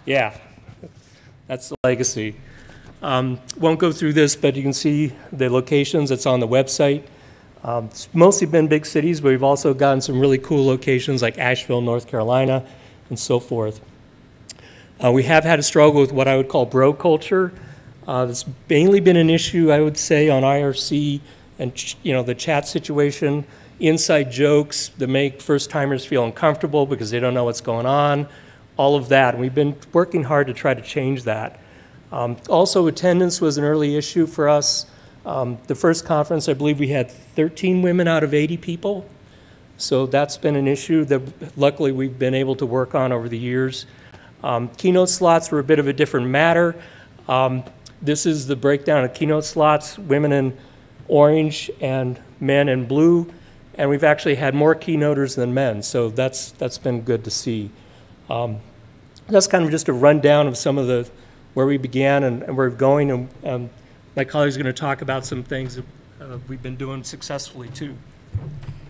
Yeah, that's the legacy. Won't go through this, but you can see the locations. It's on the website. It's mostly been big cities, but we've also gotten some really cool locations like Asheville, North Carolina, and so forth. We have had a struggle with what I would call bro culture. It's mainly been an issue, I would say, on IRC and the chat situation. Inside jokes that make first-timers feel uncomfortable because they don't know what's going on, all of that. And we've been working hard to try to change that. Also, attendance was an early issue for us. The first conference, I believe we had 13 women out of 80 people. So that's been an issue that luckily we've been able to work on over the years. Keynote slots were a bit of a different matter. This is the breakdown of keynote slots, women in orange and men in blue. And we've actually had more keynoters than men, so that's been good to see. That's kind of just a rundown of some of where we began and where we're going. And my colleague's going to talk about some things that we've been doing successfully too.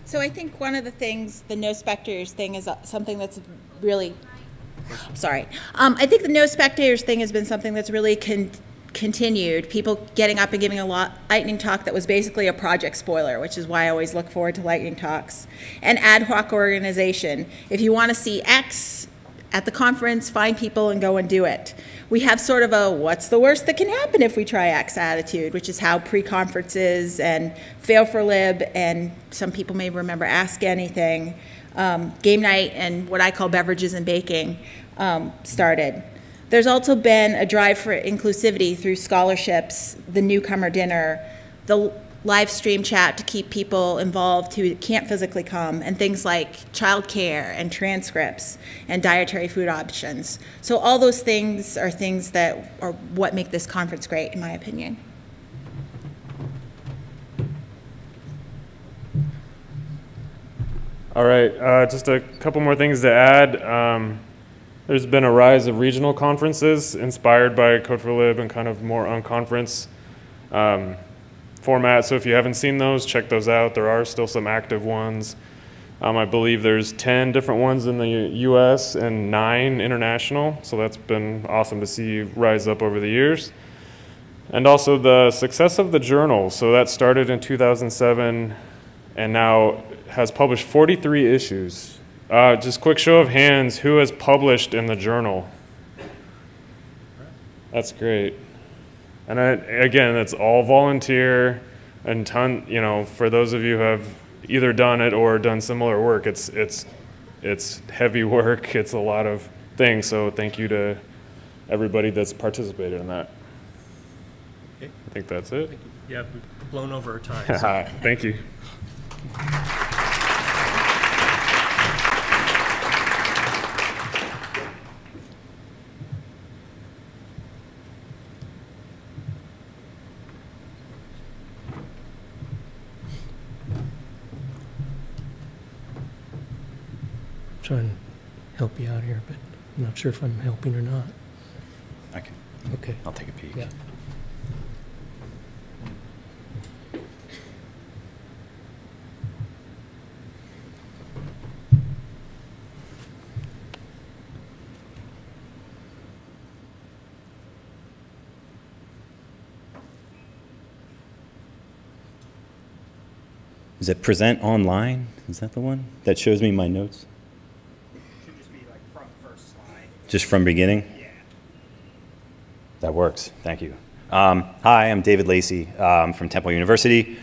So I think one of the things, the no spectators thing, is something that's really, sorry. I think the no spectators thing has been something that's really continued. People getting up and giving a lightning talk that was basically a project spoiler, which is why I always look forward to lightning talks. And ad hoc organization. If you want to see X at the conference, find people and go and do it. We have sort of a what's the worst that can happen if we try X attitude, which is how pre-conferences and Code4Lib, and some people may remember Ask Anything, game night, and what I call beverages and baking started. There's also been a drive for inclusivity through scholarships, the newcomer dinner, the live stream chat to keep people involved who can't physically come, and things like childcare and transcripts and dietary food options. So all those things are things that are what make this conference great, in my opinion. All right, just a couple more things to add. There's been a rise of regional conferences inspired by Code4Lib and kind of more unconference format. So if you haven't seen those, check those out. There are still some active ones. I believe there's 10 different ones in the US and 9 international. So that's been awesome to see rise up over the years. And also the success of the journal. So that started in 2007 and now has published 43 issues. Just quick show of hands, who has published in the journal? That's great. And again, it's all volunteer and for those of you who have either done it or done similar work, it's heavy work. It's a lot of things. So thank you to everybody that's participated in that. Okay. I think that's it. Thank you. Yeah, we've blown over our time. So. Thank you. Trying to help you out here, but I'm not sure if I'm helping or not. I can. Okay. I'll take a peek. Yeah. Is it present online? Is that the one that shows me my notes? Should just be like from first slide. Just from beginning? Yeah. That works. Thank you. Hi, I'm David Lacey from Temple University.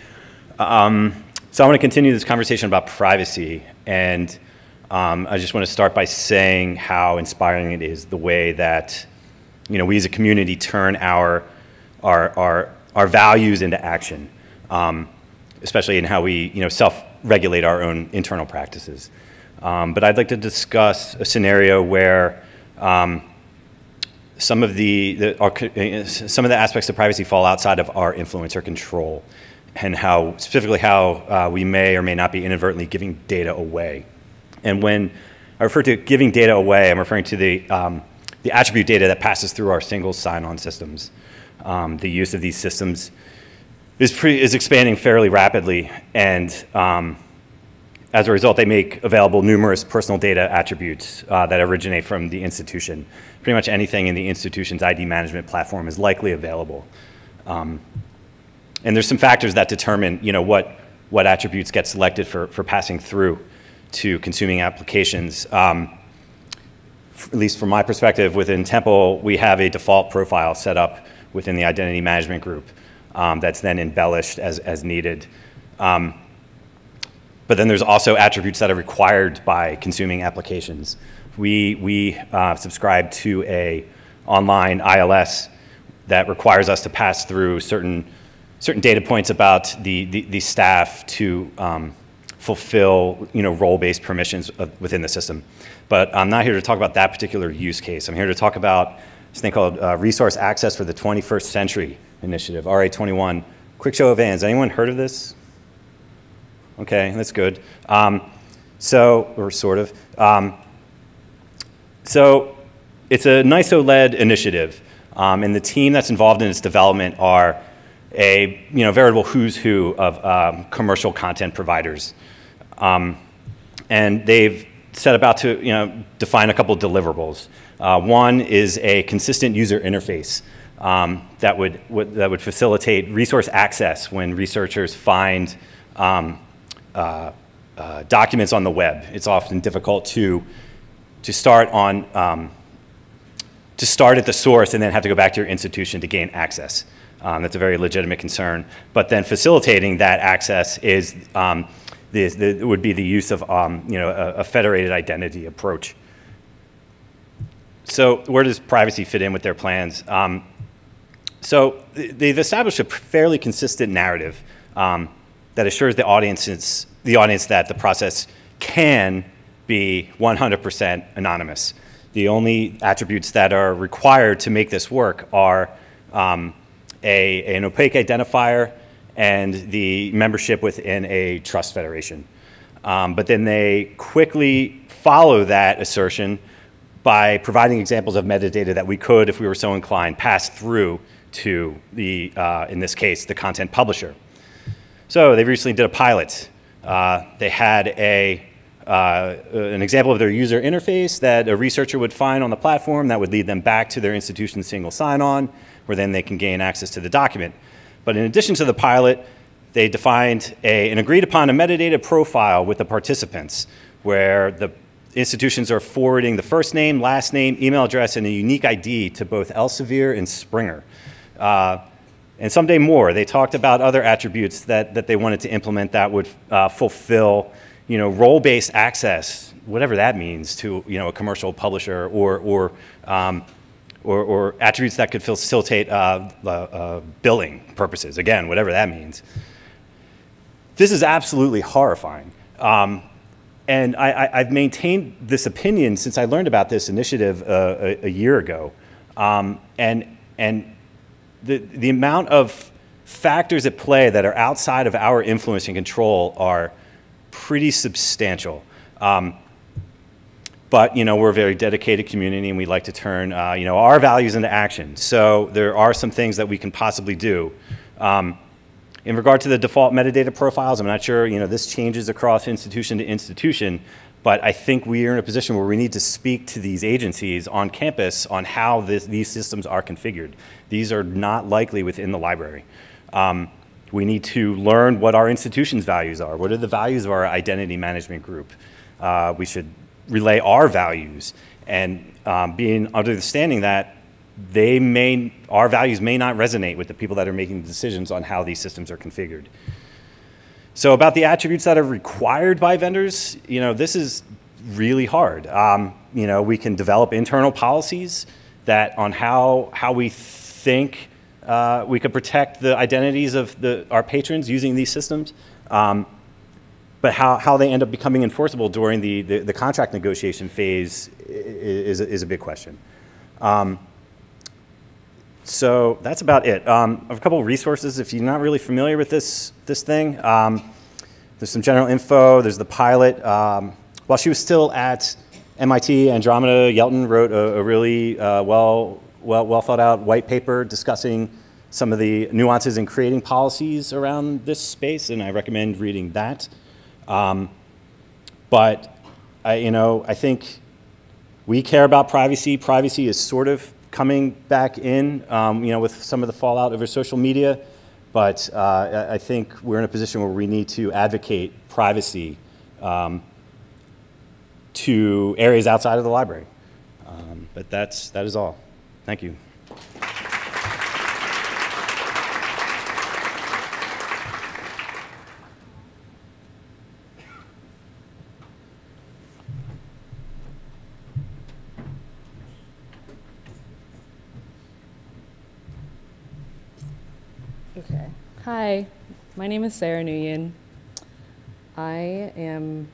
So I want to continue this conversation about privacy, and I just want to start by saying how inspiring it is the way that we as a community turn our values into action. Especially in how we self-regulate our own internal practices. But I'd like to discuss a scenario where some of the aspects of privacy fall outside of our influence or control, and specifically how we may or may not be inadvertently giving data away. And when I refer to giving data away, I'm referring to the attribute data that passes through our single sign-on systems. The use of these systems is expanding fairly rapidly, and as a result, they make available numerous personal data attributes that originate from the institution. Pretty much anything in the institution's ID management platform is likely available. And there's some factors that determine, what attributes get selected for passing through to consuming applications. At least from my perspective, within Temple, we have a default profile set up within the identity management group that's then embellished as needed. But then there's also attributes that are required by consuming applications. We subscribe to a online ILS that requires us to pass through certain data points about the staff to fulfill role-based permissions within the system. But I'm not here to talk about that particular use case. I'm here to talk about this thing called Resource Access for the 21st Century Initiative, RA21. Quick show of hands. Anyone heard of this? Okay, that's good. Or sort of. So it's a NISO-led initiative, and the team that's involved in its development are a veritable who's who of commercial content providers. And they've set about to define a couple of deliverables. One is a consistent user interface that would facilitate resource access when researchers find documents on the web. It's often difficult to start at the source and then have to go back to your institution to gain access. That's a very legitimate concern. But then facilitating that access is would be the use of a federated identity approach. So where does privacy fit in with their plans? So they've established a fairly consistent narrative that assures the audience that the process can be 100% anonymous. The only attributes that are required to make this work are an opaque identifier and the membership within a trust federation. But then they quickly follow that assertion by providing examples of metadata that we could, if we were so inclined, pass through to the, in this case, the content publisher. So they recently did a pilot. They had an example of their user interface that a researcher would find on the platform that would lead them back to their institution's single sign-on, where then they can gain access to the document. But in addition to the pilot, they defined an agreed-upon metadata profile with the participants, where the institutions are forwarding the first name, last name, email address, and a unique ID to both Elsevier and Springer. And someday more, they talked about other attributes that they wanted to implement that would fulfill, role-based access, whatever that means, to a commercial publisher, or attributes that could facilitate billing purposes. Again, whatever that means. This is absolutely horrifying. And I've maintained this opinion since I learned about this initiative a year ago. And the amount of factors at play that are outside of our influence and control are pretty substantial. But we're a very dedicated community, and we like to turn our values into action. So there are some things that we can possibly do. In regard to the default metadata profiles, I'm not sure this changes across institution to institution, but I think we are in a position where we need to speak to these agencies on campus on how these systems are configured. These are not likely within the library. We need to learn what our institution's values are. What are the values of our identity management group? We should relay our values, and being understanding that our values may not resonate with the people that are making the decisions on how these systems are configured. So about the attributes that are required by vendors, this is really hard. We can develop internal policies that on how we think we could protect the identities of our patrons using these systems. But how they end up becoming enforceable during the contract negotiation phase is a big question. So that's about it. I have a couple of resources if you're not really familiar with this thing. There's some general info. There's the pilot. While she was still at MIT, Andromeda Yelton wrote a really well thought out white paper discussing some of the nuances in creating policies around this space, and I recommend reading that. But I think we care about privacy. Privacy is sort of coming back in, with some of the fallout over social media. But I think we're in a position where we need to advocate privacy to areas outside of the library. But that is all. Thank you. Okay. Hi, my name is Sarah Nguyen. I am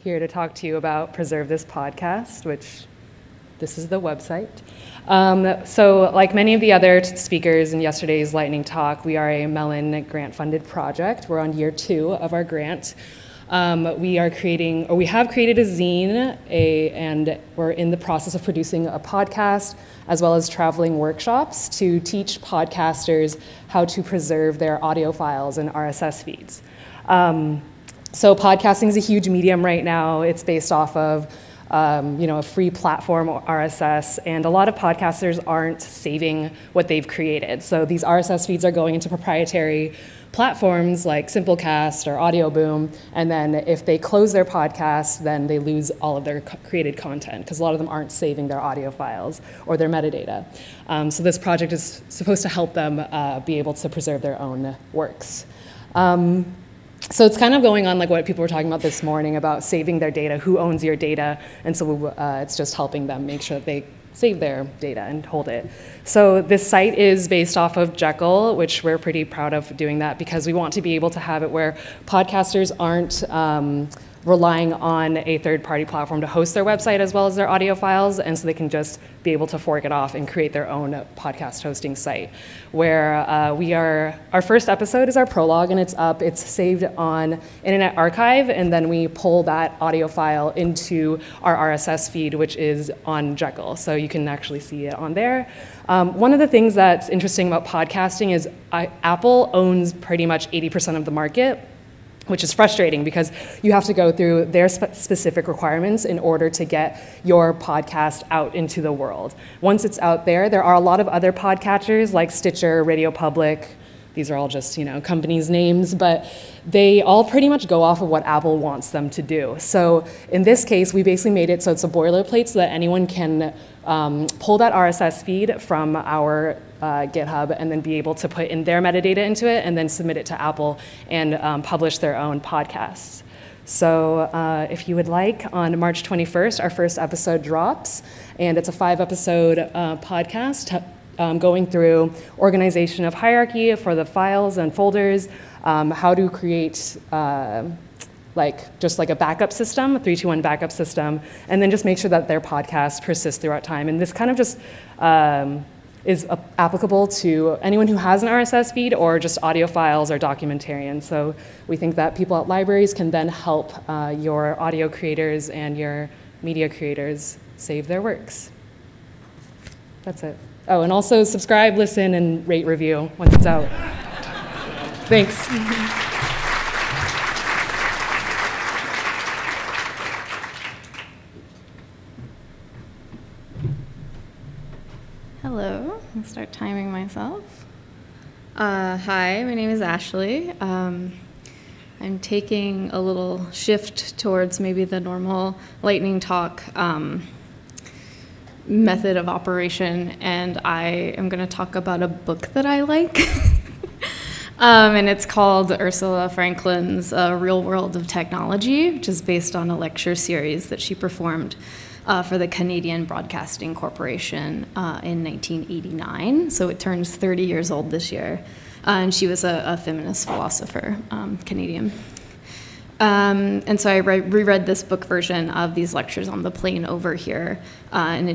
here to talk to you about Preserve This Podcast, which this is the website. So like many of the other speakers in yesterday's lightning talk, we are a Mellon grant-funded project. We're on year 2 of our grant. We have created a zine, and we're in the process of producing a podcast, as well as traveling workshops to teach podcasters how to preserve their audio files and RSS feeds. So podcasting is a huge medium right now. It's based off of a free platform, RSS, and a lot of podcasters aren't saving what they've created. So these RSS feeds are going into proprietary platforms like Simplecast or Audio Boom, and then if they close their podcast, then they lose all of their created content, because a lot of them aren't saving their audio files or their metadata. So this project is supposed to help them be able to preserve their own works. So it's kind of going on like what people were talking about this morning about saving their data, who owns your data, and so it's just helping them make sure that they save their data and hold it. So this site is based off of Jekyll, which we're pretty proud of doing that because we want to be able to have it where podcasters aren't relying on a third-party platform to host their website as well as their audio files, and so they can just be able to fork it off and create their own podcast hosting site. Where our first episode is our prologue, and it's up. It's saved on Internet Archive, and then we pull that audio file into our RSS feed, which is on Jekyll, so you can actually see it on there. One of the things that's interesting about podcasting is Apple owns pretty much 80% of the market, which is frustrating because you have to go through their specific requirements in order to get your podcast out into the world. Once it's out there, there are a lot of other podcatchers like Stitcher, Radio Public. These are all just, companies' names, but they all pretty much go off of what Apple wants them to do. So in this case, we basically made it so it's a boilerplate so that anyone can pull that RSS feed from our GitHub and then be able to put in their metadata into it and then submit it to Apple and publish their own podcasts. So if you would like, on March 21st, our first episode drops, and it's a 5-episode podcast going through organization of hierarchy for the files and folders, how to create just like a backup system, a 3-2-1 backup system, and then just make sure that their podcast persists throughout time. And this kind of just is applicable to anyone who has an RSS feed or just audio files or documentarians. So we think that people at libraries can then help your audio creators and your media creators save their works. That's it. Oh, and also subscribe, listen, and rate review once it's out. Thanks. Hello, I'll start timing myself. Hi, my name is Ashley. I'm taking a little shift towards maybe the normal lightning talk method of operation, and I am going to talk about a book that I like. And it's called Ursula Franklin's Real World of Technology, which is based on a lecture series that she performed for the Canadian Broadcasting Corporation in 1989. So it turns 30 years old this year. And she was a feminist philosopher, Canadian. And so I reread this book version of these lectures on the plane over here, and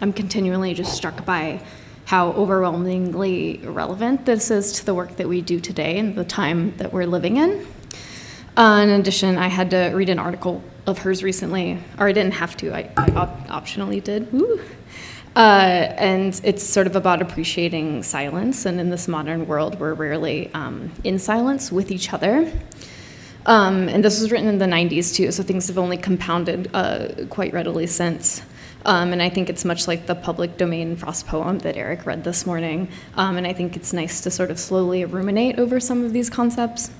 I'm continually just struck by how overwhelmingly relevant this is to the work that we do today and the time that we're living in. In addition, I had to read an article of hers recently, or I didn't have to, I optionally did. Woo. And it's sort of about appreciating silence, and in this modern world, we're rarely in silence with each other. And this was written in the 90s too, so things have only compounded quite readily since. And I think it's much like the public domain Frost poem that Eric read this morning. And I think it's nice to sort of slowly ruminate over some of these concepts.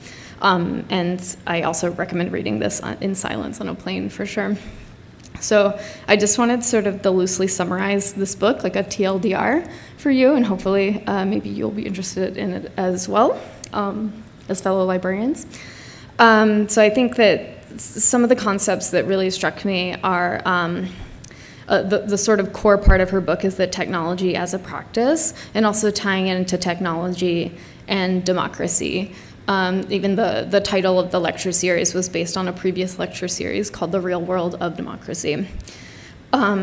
And I also recommend reading this in silence on a plane for sure. So I just wanted sort of to loosely summarize this book, like a TLDR for you, and hopefully maybe you'll be interested in it as well, as fellow librarians. So I think that some of the concepts that really struck me are the sort of core part of her book is that technology as a practice, and also tying it into technology and democracy. Even the title of the lecture series was based on a previous lecture series called The Real World of Democracy.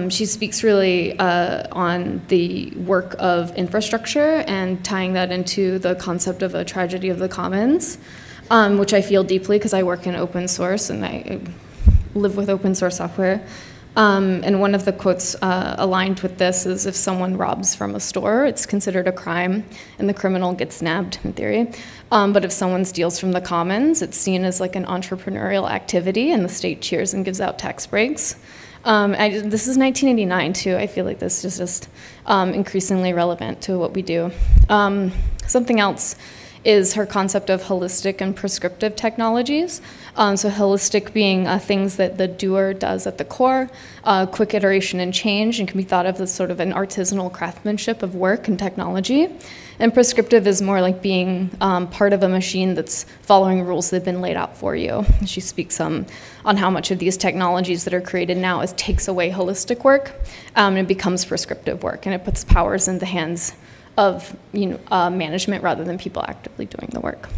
She speaks really on the work of infrastructure and tying that into the concept of a tragedy of the commons, which I feel deeply because I work in open source and I live with open source software. And one of the quotes aligned with this is, if someone robs from a store, it's considered a crime and the criminal gets nabbed in theory. But if someone steals from the commons, it's seen as like an entrepreneurial activity and the state cheers and gives out tax breaks. This is 1989 too. I feel like this is just increasingly relevant to what we do. Something else is her concept of holistic and prescriptive technologies. So holistic being things that the doer does at the core, quick iteration and change, and can be thought of as sort of an artisanal craftsmanship of work and technology. And prescriptive is more like being part of a machine that's following rules that have been laid out for you. She speaks on how much of these technologies that are created now takes away holistic work and it becomes prescriptive work, and it puts powers in the hands of management rather than people actively doing the work.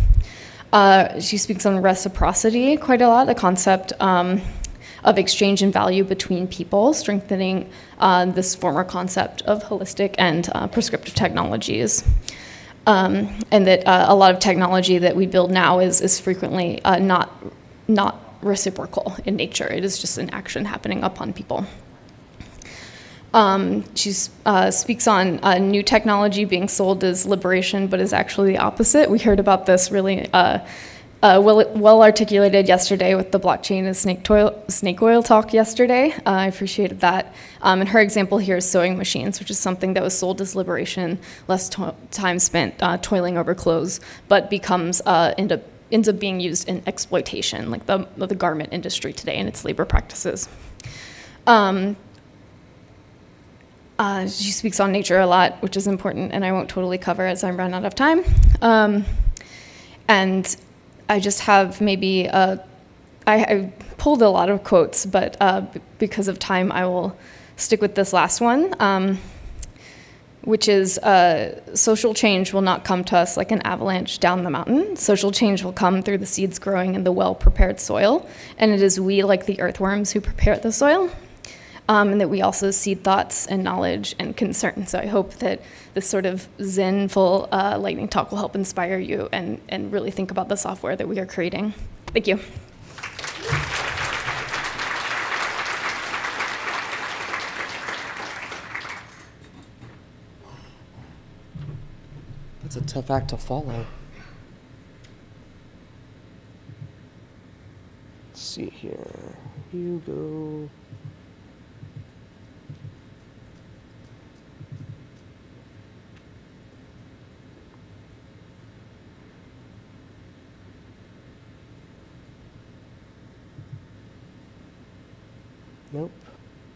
She speaks on reciprocity quite a lot, the concept of exchange and value between people, strengthening this former concept of holistic and prescriptive technologies. And that a lot of technology that we build now is frequently not reciprocal in nature. It is just an action happening upon people. She speaks on new technology being sold as liberation, but is actually the opposite. We heard about this really well articulated yesterday with the blockchain and snake oil talk yesterday. I appreciated that. And her example here is sewing machines, which is something that was sold as liberation, less time spent toiling over clothes, but becomes ends up being used in exploitation, like the garment industry today and its labor practices. She speaks on nature a lot, which is important, and I won't totally cover as I'm running out of time. And I just have maybe, I pulled a lot of quotes, but because of time, I will stick with this last one, which is, social change will not come to us like an avalanche down the mountain. Social change will come through the seeds growing in the well-prepared soil, and it is we, like the earthworms, who prepare the soil. And that we also seed thoughts and knowledge and concern. So I hope that this sort of zen-full lightning talk will help inspire you and really think about the software that we are creating. Thank you. That's a tough act to follow. Let's see here. You go. Nope.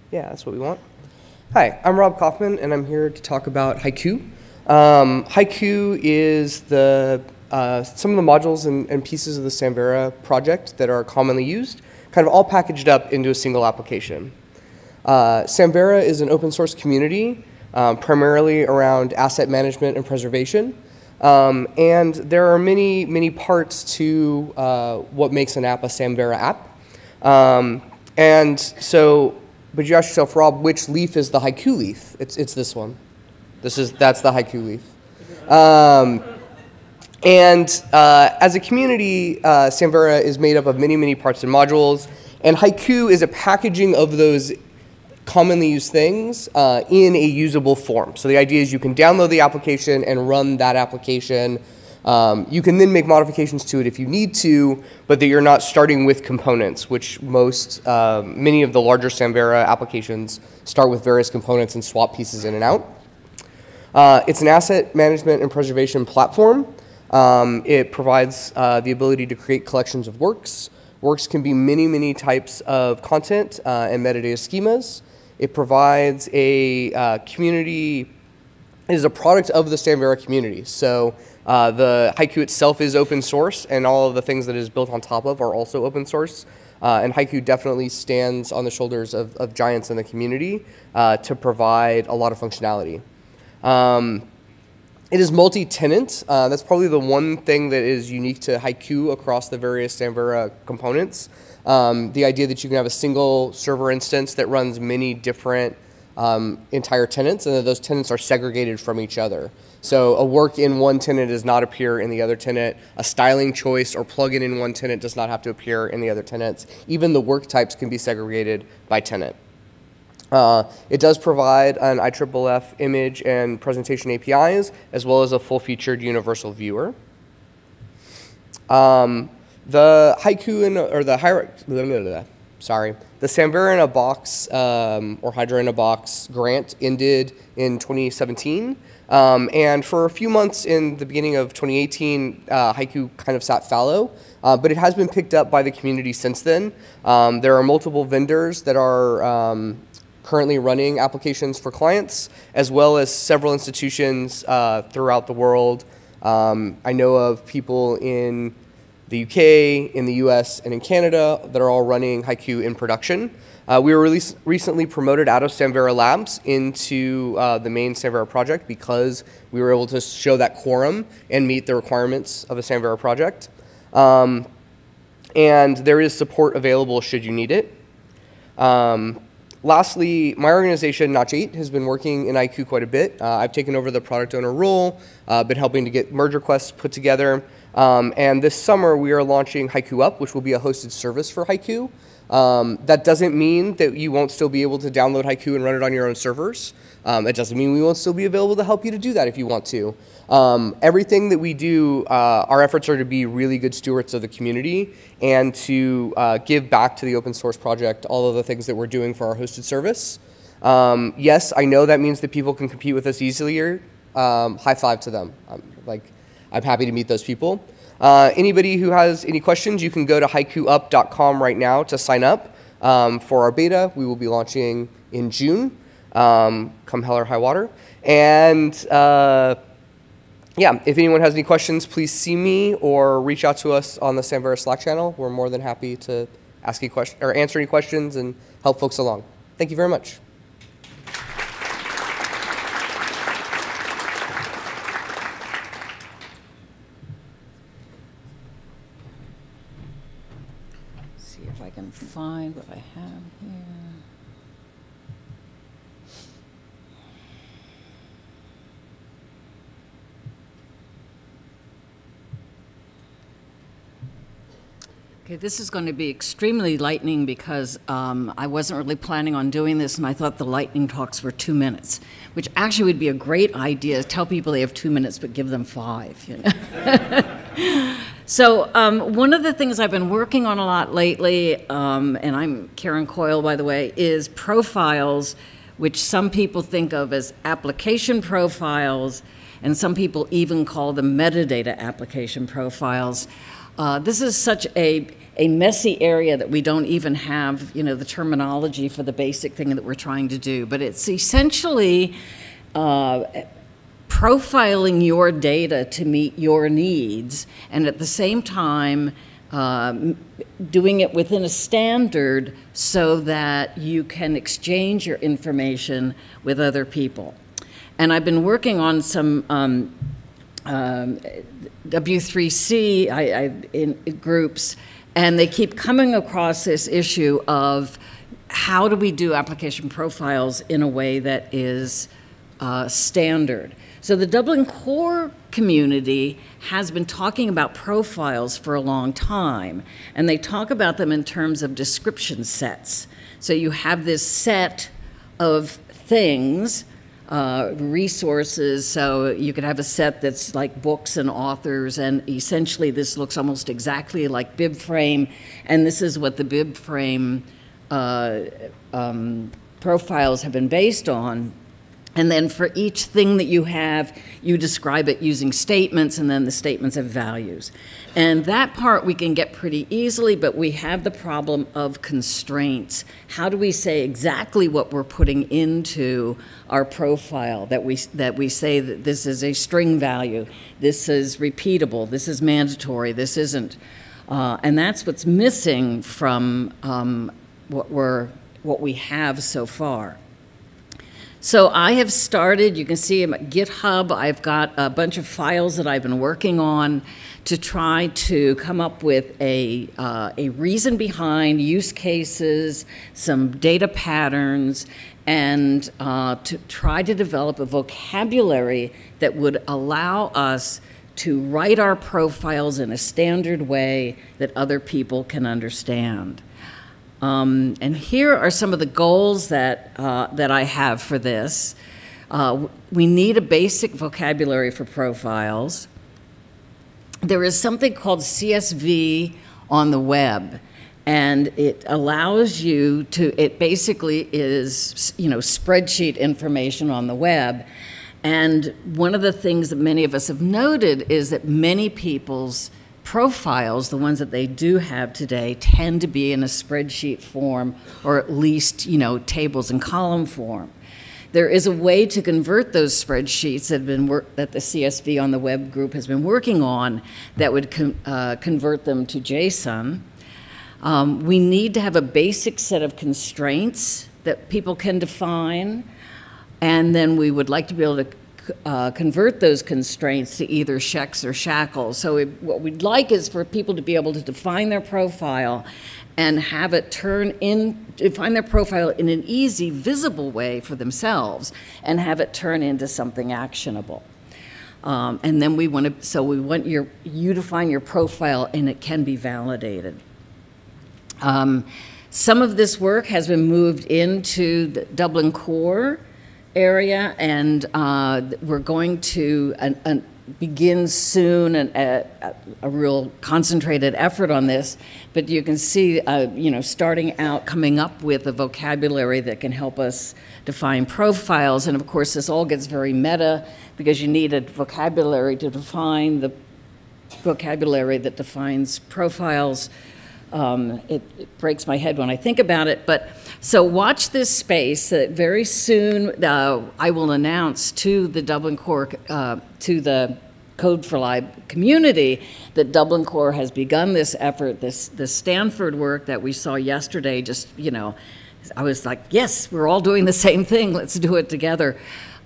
Yeah, that's what we want. Hi, I'm Rob Kaufman, and I'm here to talk about HighQ. HighQ is some of the modules and pieces of the Samara project that are commonly used, kind of all packaged up into a single application. Samara is an open source community, primarily around asset management and preservation. And there are many, many parts to what makes an app a Samara app. And so, but you ask yourself, Rob, which leaf is the HighQ leaf? It's this one. That's the HighQ leaf. As a community, Samara is made up of many, many parts and modules, and HighQ is a packaging of those commonly used things in a usable form. So the idea is you can download the application and run that application You can then make modifications to it if you need to, but that you're not starting with components, which many of the larger Samvera applications start with various components and swap pieces in and out. It's an asset management and preservation platform. It provides the ability to create collections of works. Works can be many, many types of content and metadata schemas. It provides a community, it is a product of the Samvera community. So the HighQ itself is open source, and all of the things that it is built on top of are also open source. And HighQ definitely stands on the shoulders of giants in the community to provide a lot of functionality. It is multi-tenant. That's probably the one thing that is unique to HighQ across the various Samvera components. The idea that you can have a single server instance that runs many different entire tenants, and that those tenants are segregated from each other. So a work in one tenant does not appear in the other tenant. A styling choice or plugin in one tenant does not have to appear in the other tenants. Even the work types can be segregated by tenant. It does provide an IFFF image and presentation APIs, as well as a full-featured universal viewer. The HighQ the Samvera in a Box or Hydra in a Box grant ended in 2017. And for a few months in the beginning of 2018, HighQ kind of sat fallow, but it has been picked up by the community since then. There are multiple vendors that are currently running applications for clients, as well as several institutions throughout the world. I know of people in the UK, in the US, and in Canada that are all running HighQ in production. We were recently promoted out of Samvera Labs into the main Samvera project because we were able to show that quorum and meet the requirements of a Samvera project. And there is support available should you need it. Lastly, my organization, Notch8, has been working in HighQ quite a bit. I've taken over the product owner role, been helping to get merge requests put together. And this summer, we are launching HighQ Up, which will be a hosted service for HighQ. That doesn't mean that you won't still be able to download HighQ and run it on your own servers. It doesn't mean we won't still be available to help you to do that if you want to. Everything that we do, our efforts are to be really good stewards of the community and to give back to the open source project all of the things that we're doing for our hosted service. Yes, I know that means that people can compete with us easier. High five to them. I'm happy to meet those people. Anybody who has any questions, you can go to highquup.com right now to sign up for our beta. We will be launching in June, come hell or high water. And yeah, if anyone has any questions, please see me or reach out to us on the Samvera Slack channel. We're more than happy to ask you questions or answer any questions and help folks along. Thank you very much. I can find what I have here. Okay, this is going to be extremely lightning because I wasn't really planning on doing this, and I thought the lightning talks were 2 minutes, which actually would be a great idea. Tell people they have 2 minutes, but give them 5. You know? So one of the things I've been working on a lot lately, and I'm Karen Coyle, by the way, is profiles, which some people think of as application profiles, and some people even call them metadata application profiles. This is such a messy area that we don't even have, you know, the terminology for the basic thing that we're trying to do. But it's essentially profiling your data to meet your needs, and at the same time doing it within a standard so that you can exchange your information with other people. And I've been working on some W3C in groups, and they keep coming across this issue of how do we do application profiles in a way that is standard. So the Dublin core community has been talking about profiles for a long time, and they talk about them in terms of description sets. So you have this set of things, resources. So you could have a set that's like books and authors, and essentially this looks almost exactly like BibFrame, and this is what the BibFrame profiles have been based on. And then for each thing that you have, you describe it using statements, and then the statements have values. And that part we can get pretty easily, but we have the problem of constraints. How do we say exactly what we're putting into our profile, that we say that this is a string value, this is repeatable, this is mandatory, this isn't. And that's what's missing from what we have so far. So I have started, you can see at GitHub, I've got a bunch of files that I've been working on to try to come up with a reason behind use cases, some data patterns, and to try to develop a vocabulary that would allow us to write our profiles in a standard way that other people can understand. And here are some of the goals that I have for this. We need a basic vocabulary for profiles. There is something called CSV on the web, and it allows you to, it basically is, you know, spreadsheet information on the web. And one of the things that many of us have noted is that many people's profiles, the ones that they do have today, tend to be in a spreadsheet form, or at least, you know, tables and column form. There is a way to convert those spreadsheets that the CSV on the web group has been working on that would convert them to JSON. We need to have a basic set of constraints that people can define, and then we would like to be able to convert those constraints to either checks or shackles. So what we'd like is for people to be able to define their profile and have it define their profile in an easy, visible way for themselves, and have it turn into something actionable. And then we want you to find your profile, and it can be validated. Some of this work has been moved into the Dublin core area, and we're going to begin soon a real concentrated effort on this. But you can see, you know, starting out, coming up with a vocabulary that can help us define profiles. And of course, this all gets very meta because you need a vocabulary to define the vocabulary that defines profiles. It breaks my head when I think about it, but so watch this space. Very soon I will announce to the Dublin Core, to the Code4Lib community, that Dublin Core has begun this effort, this Stanford work that we saw yesterday. Just, you know, I was like, yes, we're all doing the same thing, let's do it together.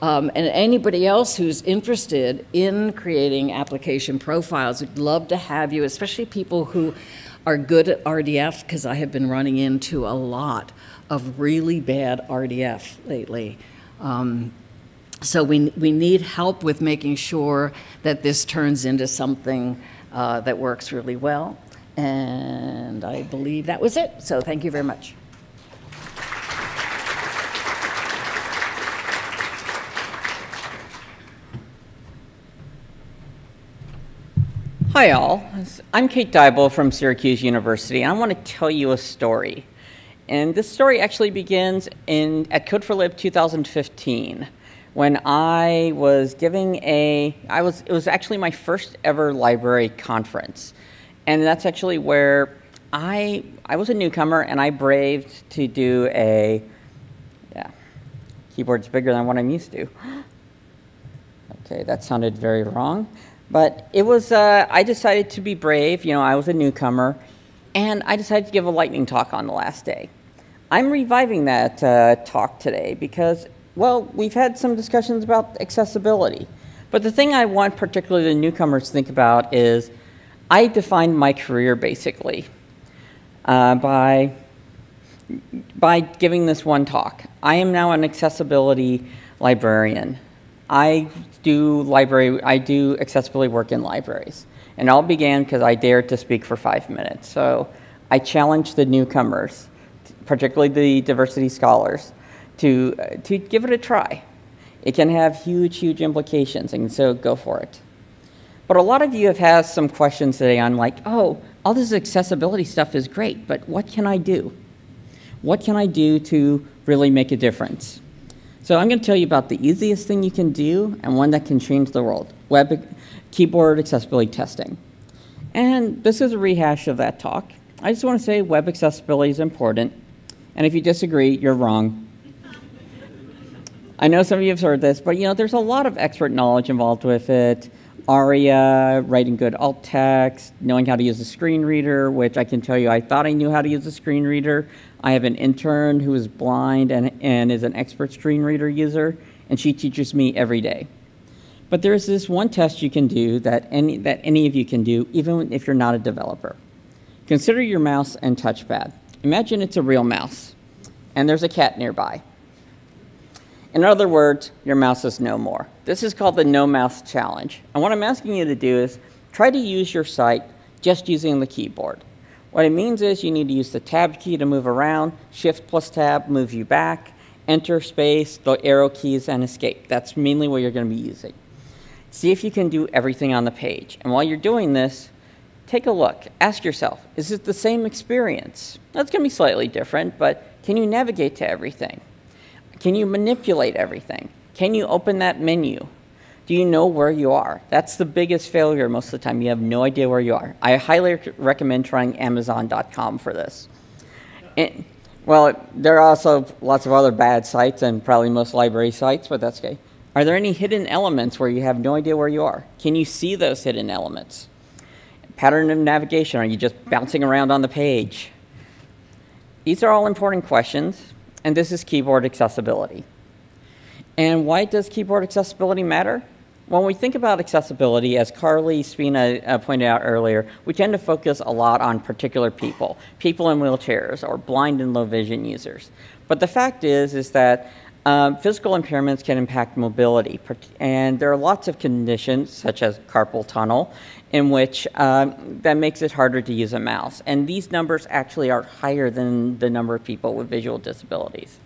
And anybody else who's interested in creating application profiles, we'd love to have you, especially people who are good at RDF, because I have been running into a lot of really bad RDF lately. So we need help with making sure that this turns into something that works really well. And I believe that was it. So thank you very much. Hi all, I'm Kate Daibul from Syracuse University, and I want to tell you a story. And this story actually begins at Code4Lib 2015, when I was giving it was actually my first ever library conference. And that's actually where I was a newcomer, and I braved to do keyboard's bigger than what I'm used to. Okay, that sounded very wrong. But it was, I decided to be brave. You know, I was a newcomer, and I decided to give a lightning talk on the last day. I'm reviving that talk today because, well, we've had some discussions about accessibility. But the thing I want particularly the newcomers to think about is I defined my career basically by giving this one talk. I am now an accessibility librarian. I do accessibility work in libraries. And it all began because I dared to speak for 5 minutes. So I challenged the newcomers, particularly the diversity scholars, to give it a try. It can have huge, huge implications, and so go for it. But a lot of you have had some questions today on like, oh, all this accessibility stuff is great, but what can I do? What can I do to really make a difference? So I'm going to tell you about the easiest thing you can do and one that can change the world, keyboard accessibility testing. And this is a rehash of that talk. I just want to say web accessibility is important, and if you disagree, you're wrong. I know some of you have heard this, but there's a lot of expert knowledge involved with it. ARIA, writing good alt text, knowing how to use a screen reader, which I can tell you I thought I knew how to use a screen reader. I have an intern who is blind and is an expert screen reader user, and she teaches me every day. But there's this one test you can do that any of you can do, even if you're not a developer. Consider your mouse and touchpad. Imagine it's a real mouse, and there's a cat nearby. In other words, your mouse is no more. This is called the No Mouse Challenge. And what I'm asking you to do is try to use your site just using the keyboard. What it means is you need to use the tab key to move around, shift plus tab moves you back, enter, space, the arrow keys, and escape. That's mainly what you're going to be using. See if you can do everything on the page. And while you're doing this, take a look. Ask yourself, is it the same experience? That's going to be slightly different, but can you navigate to everything? Can you manipulate everything? Can you open that menu? Do you know where you are? That's the biggest failure most of the time. You have no idea where you are. I highly recommend trying Amazon.com for this. Well, there are also lots of other bad sites and probably most library sites, but that's okay. Are there any hidden elements where you have no idea where you are? Can you see those hidden elements? Pattern of navigation, are you just bouncing around on the page? These are all important questions. And this is keyboard accessibility. And why does keyboard accessibility matter? When we think about accessibility, as Carly Spina pointed out earlier, we tend to focus a lot on particular people in wheelchairs or blind and low vision users. But the fact is that physical impairments can impact mobility. And there are lots of conditions, such as carpal tunnel, in which that makes it harder to use a mouse. And these numbers actually are higher than the number of people with visual disabilities.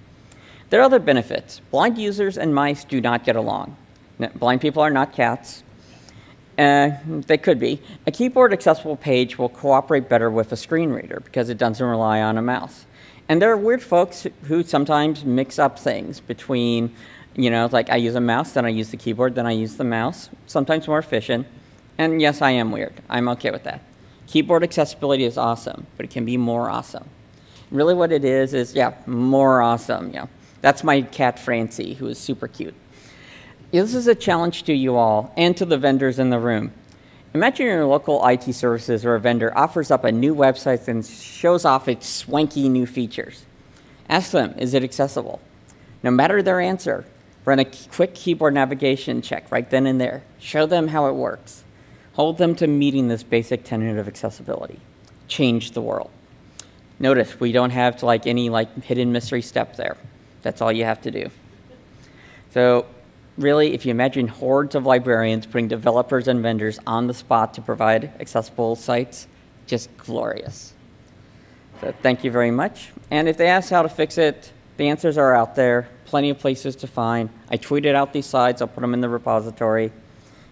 There are other benefits. Blind users and mice do not get along. Blind people are not cats. They could be. A keyboard accessible page will cooperate better with a screen reader because it doesn't rely on a mouse. And there are weird folks who sometimes mix up things between, like I use a mouse, then I use the keyboard, then I use the mouse, sometimes more efficient. And yes, I am weird. I'm okay with that. Keyboard accessibility is awesome, but it can be more awesome. Really what it is, more awesome. That's my cat, Francie, who is super cute. This is a challenge to you all and to the vendors in the room. Imagine your local IT services or a vendor offers up a new website and shows off its swanky new features. Ask them, is it accessible? No matter their answer, run a quick keyboard navigation check right then and there. Show them how it works. Hold them to meeting this basic tenet of accessibility. Change the world. Notice we don't have any hidden mystery step there. That's all you have to do. So really, if you imagine hordes of librarians putting developers and vendors on the spot to provide accessible sites, just glorious. So thank you very much. And if they ask how to fix it, the answers are out there. Plenty of places to find. I tweeted out these slides. I'll put them in the repository.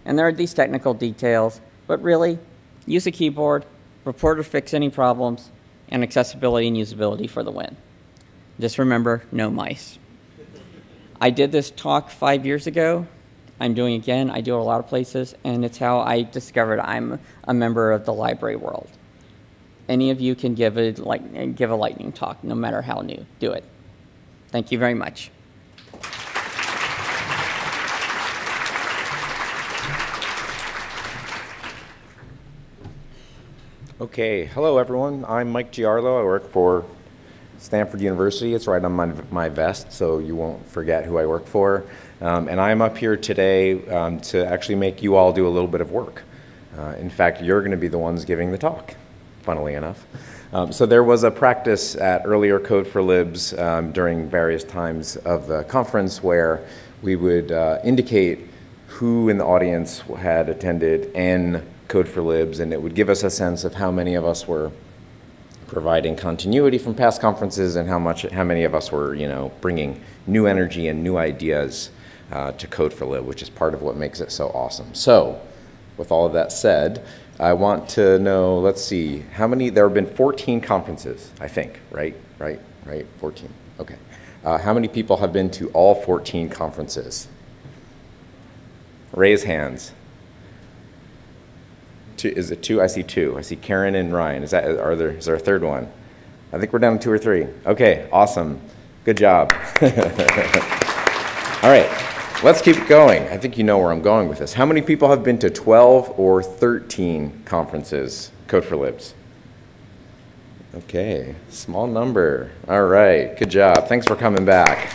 And there are these technical details, but really, use a keyboard, report or fix any problems, and accessibility and usability for the win. Just remember, no mice. I did this talk 5 years ago. I'm doing it again. I do it a lot of places, and it's how I discovered I'm a member of the library world. Any of you can give a lightning talk, no matter how new. Do it. Thank you very much. Okay, hello everyone. I'm Mike Giarlo. I work for Stanford University. It's right on my vest, so you won't forget who I work for. And I'm up here today to actually make you all do a little bit of work. In fact, you're going to be the ones giving the talk, funnily enough. So there was a practice at earlier Code4Libs during various times of the conference where we would indicate who in the audience had attended N Code4Libs, and it would give us a sense of how many of us were providing continuity from past conferences and how many of us were, bringing new energy and new ideas to Code4Lib, which is part of what makes it so awesome. So, with all of that said, I want to know, let's see, how many, there have been 14 conferences, I think, right? 14, okay. How many people have been to all 14 conferences? Raise hands. Is it 2? I see 2. I see Karen and Ryan. Is there a third one? I think we're down to 2 or 3. Okay, awesome. Good job. All right, let's keep going. I think you know where I'm going with this. How many people have been to 12 or 13 conferences, Code4Libs? Okay, small number. All right, good job. Thanks for coming back.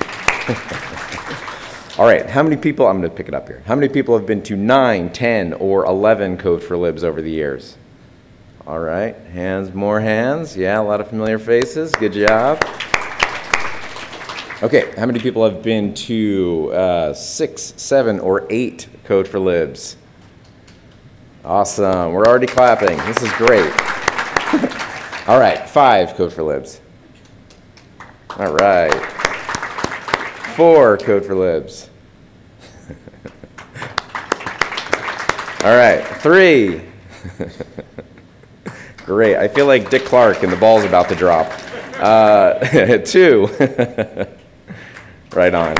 All right, how many people, I'm going to pick it up here. How many people have been to 9, 10, or 11 Code4Libs over the years? All right, hands, more hands. Yeah, a lot of familiar faces. Good job. Okay, how many people have been to 6, 7, or 8 Code4Libs? Awesome, we're already clapping. This is great. All right, 5 Code4Libs. All right. 4 Code4Libs. All right, 3. Great, I feel like Dick Clark and the ball's about to drop. 2. Right on.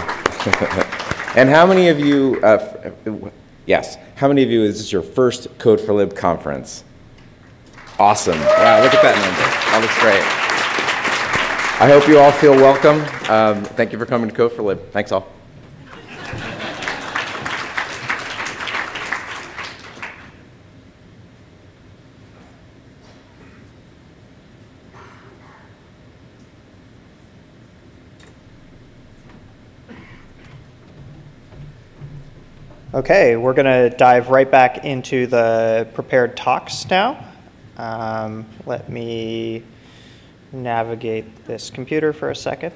And how many of you, yes, how many of you, is this your first Code4Lib conference? Awesome. Wow, look at that number. That looks great. I hope you all feel welcome. Thank you for coming to Code4Lib. Thanks all. Okay, we're going to dive right back into the prepared talks now. Let me navigate this computer for a second.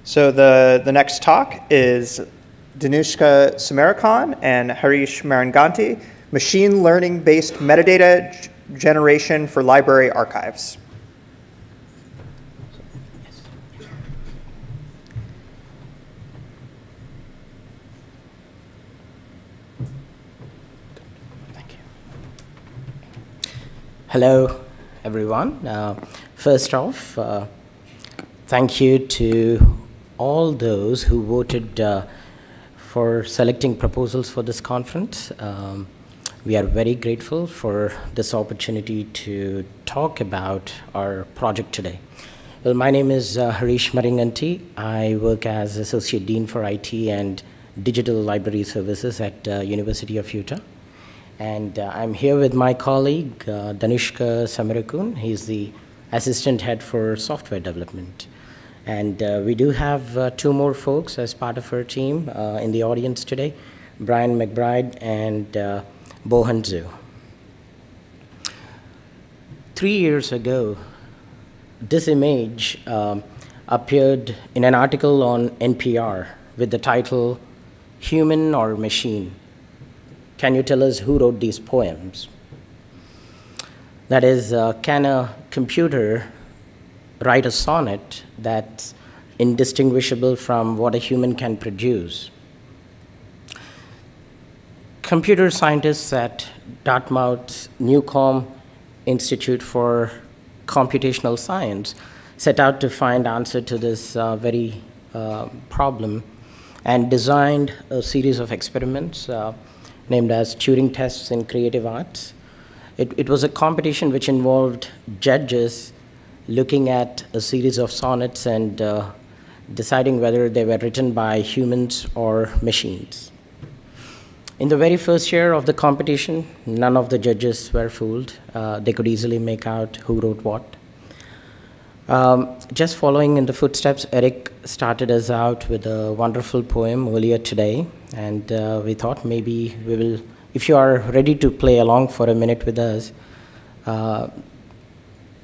So the next talk is Dhenuka Samara and Harish Murthy, machine learning-based metadata generation for library archives. Hello, everyone. First off, thank you to all those who voted for selecting proposals for this conference. We are very grateful for this opportunity to talk about our project today. Well, my name is Harish Murthy. I work as Associate Dean for IT and Digital Library Services at University of Utah. And I'm here with my colleague, Dhenuka Samara. He's the Assistant Head for Software Development. And we do have 2 more folks as part of our team in the audience today, Brian McBride and Bohan Zhu. 3 years ago, this image appeared in an article on NPR with the title, Human or Machine? Can you tell us who wrote these poems? That is, can a computer write a sonnet that's indistinguishable from what a human can produce? Computer scientists at Dartmouth's Newcomb Institute for Computational Science set out to find answer to this very problem and designed a series of experiments named as Turing tests in creative arts. It was a competition which involved judges looking at a series of sonnets and deciding whether they were written by humans or machines. In the very first year of the competition, none of the judges were fooled. They could easily make out who wrote what. Just following in the footsteps, Eric started us out with a wonderful poem earlier today, and we thought maybe we will, if you are ready to play along for a minute with us,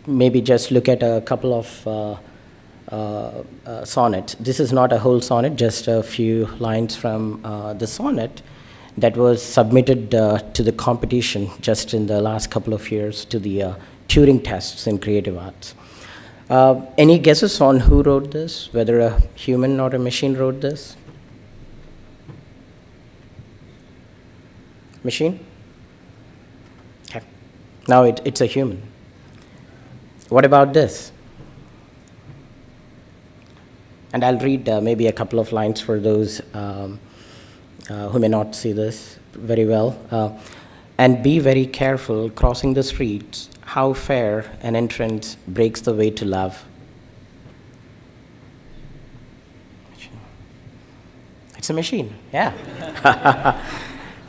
maybe just look at a couple of sonnet. This is not a whole sonnet, just a few lines from the sonnet that was submitted to the competition just in the last couple of years to the Turing tests in creative arts. Any guesses on who wrote this, whether a human or a machine wrote this? Machine? Okay. Now it's a human. What about this? And I'll read maybe a couple of lines for those who may not see this very well. And be very careful crossing the streets, how fair an entrance breaks the way to love. It's a machine, yeah.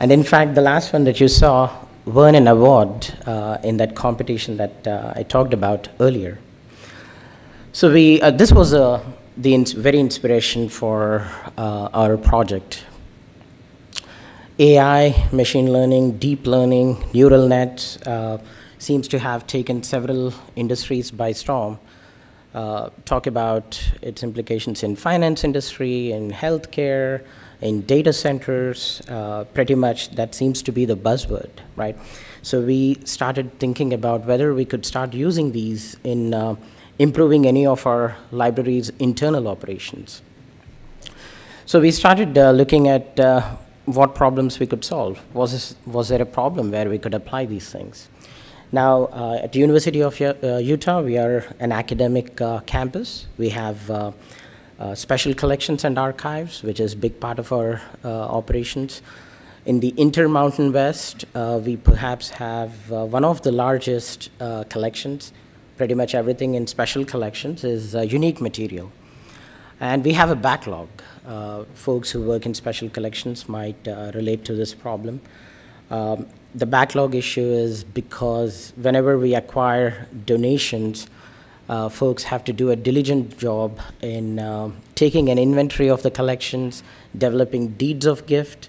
And in fact, the last one that you saw won an award in that competition that I talked about earlier. So this was the very inspiration for our project. AI, machine learning, deep learning, neural nets seems to have taken several industries by storm. Talk about its implications in finance industry, in healthcare, in data centers. Pretty much that seems to be the buzzword, right? So we started thinking about whether we could start using these in improving any of our library's internal operations. So we started looking at what problems we could solve. Was there a problem where we could apply these things? Now, at the University of Utah, we are an academic campus. We have special collections and archives, which is a big part of our operations. In the Intermountain West, we perhaps have one of the largest collections. Pretty much everything in special collections is unique material. And we have a backlog. Folks who work in special collections might relate to this problem. The backlog issue is because whenever we acquire donations, folks have to do a diligent job in taking an inventory of the collections, developing deeds of gift,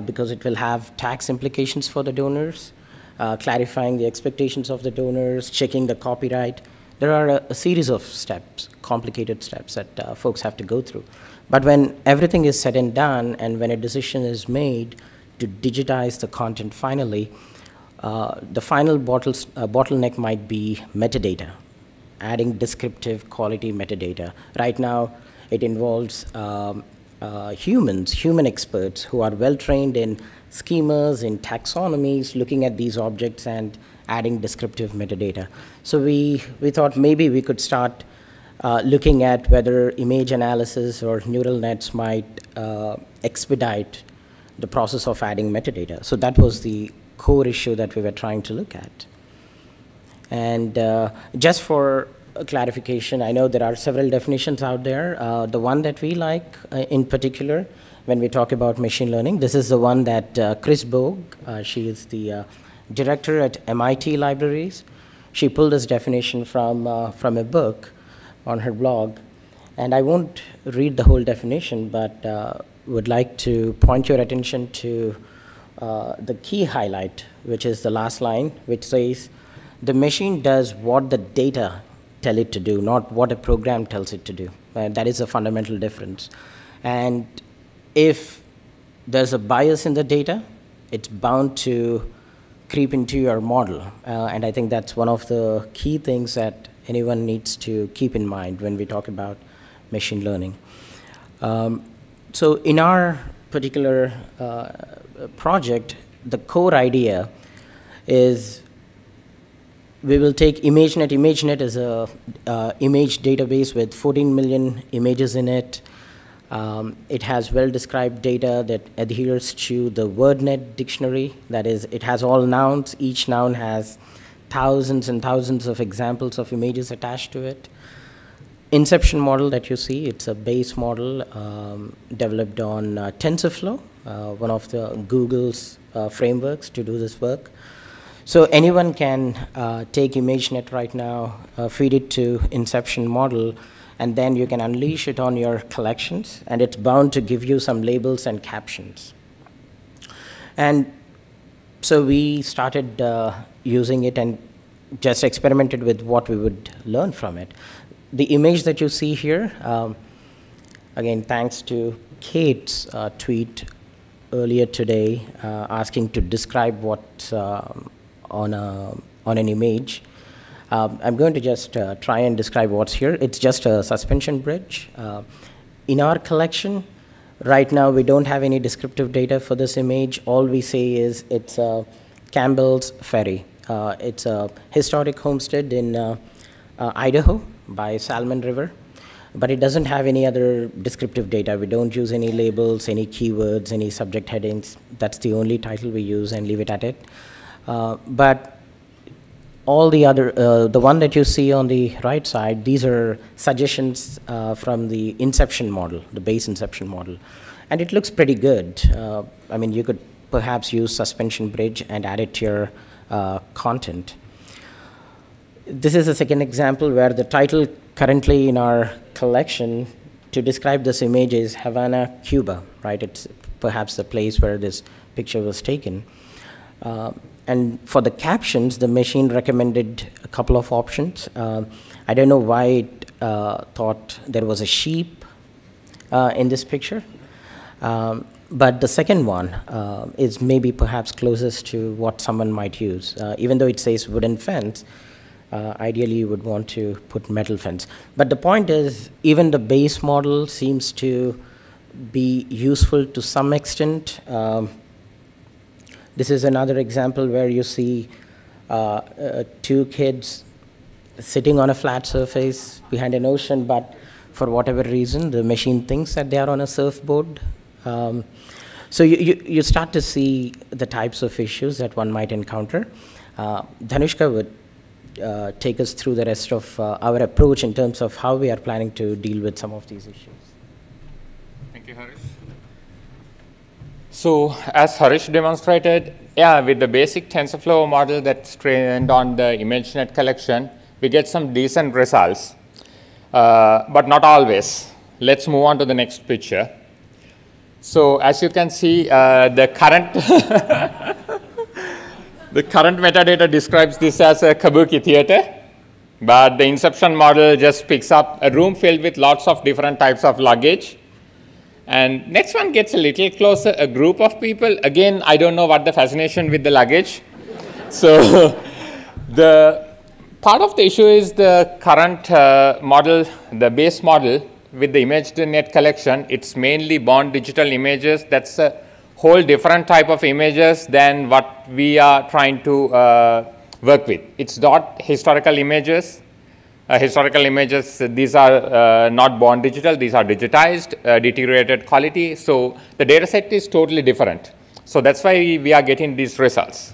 because it will have tax implications for the donors, clarifying the expectations of the donors, checking the copyright. There are a series of steps, complicated steps that folks have to go through. But when everything is said and done, and when a decision is made to digitize the content finally, the final bottleneck might be metadata, adding descriptive quality metadata. Right now, it involves human experts who are well-trained in schemas, in taxonomies, looking at these objects and adding descriptive metadata. So we thought maybe we could start looking at whether image analysis or neural nets might expedite the process of adding metadata. So that was the core issue that we were trying to look at. And just for clarification, I know there are several definitions out there. The one that we like in particular, when we talk about machine learning, this is the one that Chris Berg, she is the director at MIT Libraries. She pulled this definition from a book on her blog. And I won't read the whole definition, but would like to point your attention to the key highlight, which is the last line, which says, the machine does what the data tell it to do, not what a program tells it to do. That is a fundamental difference. And if there's a bias in the data, it's bound to creep into your model. And I think that's one of the key things that anyone needs to keep in mind when we talk about machine learning. So in our particular project, the core idea is we will take ImageNet. ImageNet is a image database with 14 million images in it. It has well-described data that adheres to the WordNet dictionary. That is, it has all nouns. Each noun has thousands and thousands of examples of images attached to it. Inception model that you see, it's a base model developed on TensorFlow, one of the Google's frameworks to do this work. So anyone can take ImageNet right now, feed it to Inception model, and then you can unleash it on your collections, and it's bound to give you some labels and captions. And so we started using it and just experimented with what we would learn from it. the image that you see here, again, thanks to Kate's tweet earlier today asking to describe what's on an image. I'm going to just try and describe what's here. It's just a suspension bridge. In our collection, right now we don't have any descriptive data for this image. All we say is it's Campbell's Ferry. It's a historic homestead in Idaho by Salmon River, but it doesn't have any other descriptive data. We don't use any labels, any keywords, any subject headings. That's the only title we use and leave it at it. But all the other, the one that you see on the right side, these are suggestions from the inception model, the base inception model. And it looks pretty good. I mean, you could perhaps use suspension bridge and add it to your content. This is a second example where the title currently in our collection to describe this image is Havana, Cuba, right? It's perhaps the place where this picture was taken. And for the captions, the machine recommended a couple of options. I don't know why it thought there was a sheep in this picture. But the second one is maybe perhaps closest to what someone might use. Even though it says wooden fence, ideally you would want to put metal fence. But the point is, even the base model seems to be useful to some extent. This is another example where you see two kids sitting on a flat surface behind an ocean, but for whatever reason, the machine thinks that they are on a surfboard. So you start to see the types of issues that one might encounter. Dhenuka would take us through the rest of our approach in terms of how we are planning to deal with some of these issues. Thank you, Harish. So as Harish demonstrated, yeah, with the basic TensorFlow model that's trained on the ImageNet collection, we get some decent results, but not always. Let's move on to the next picture. So as you can see, the current the current metadata describes this as a kabuki theater, but the inception model just picks up a room filled with lots of different types of luggage. And next one gets a little closer, a group of people. Again, I don't know what the fascination with the luggage. So the part of the issue is the current model, the base model with the ImageNet collection. It's mainly born digital images. That's a whole different type of images than what we are trying to work with. It's not historical images. Historical images, these are not born digital, these are digitized, deteriorated quality. So the data set is totally different. So that's why we are getting these results.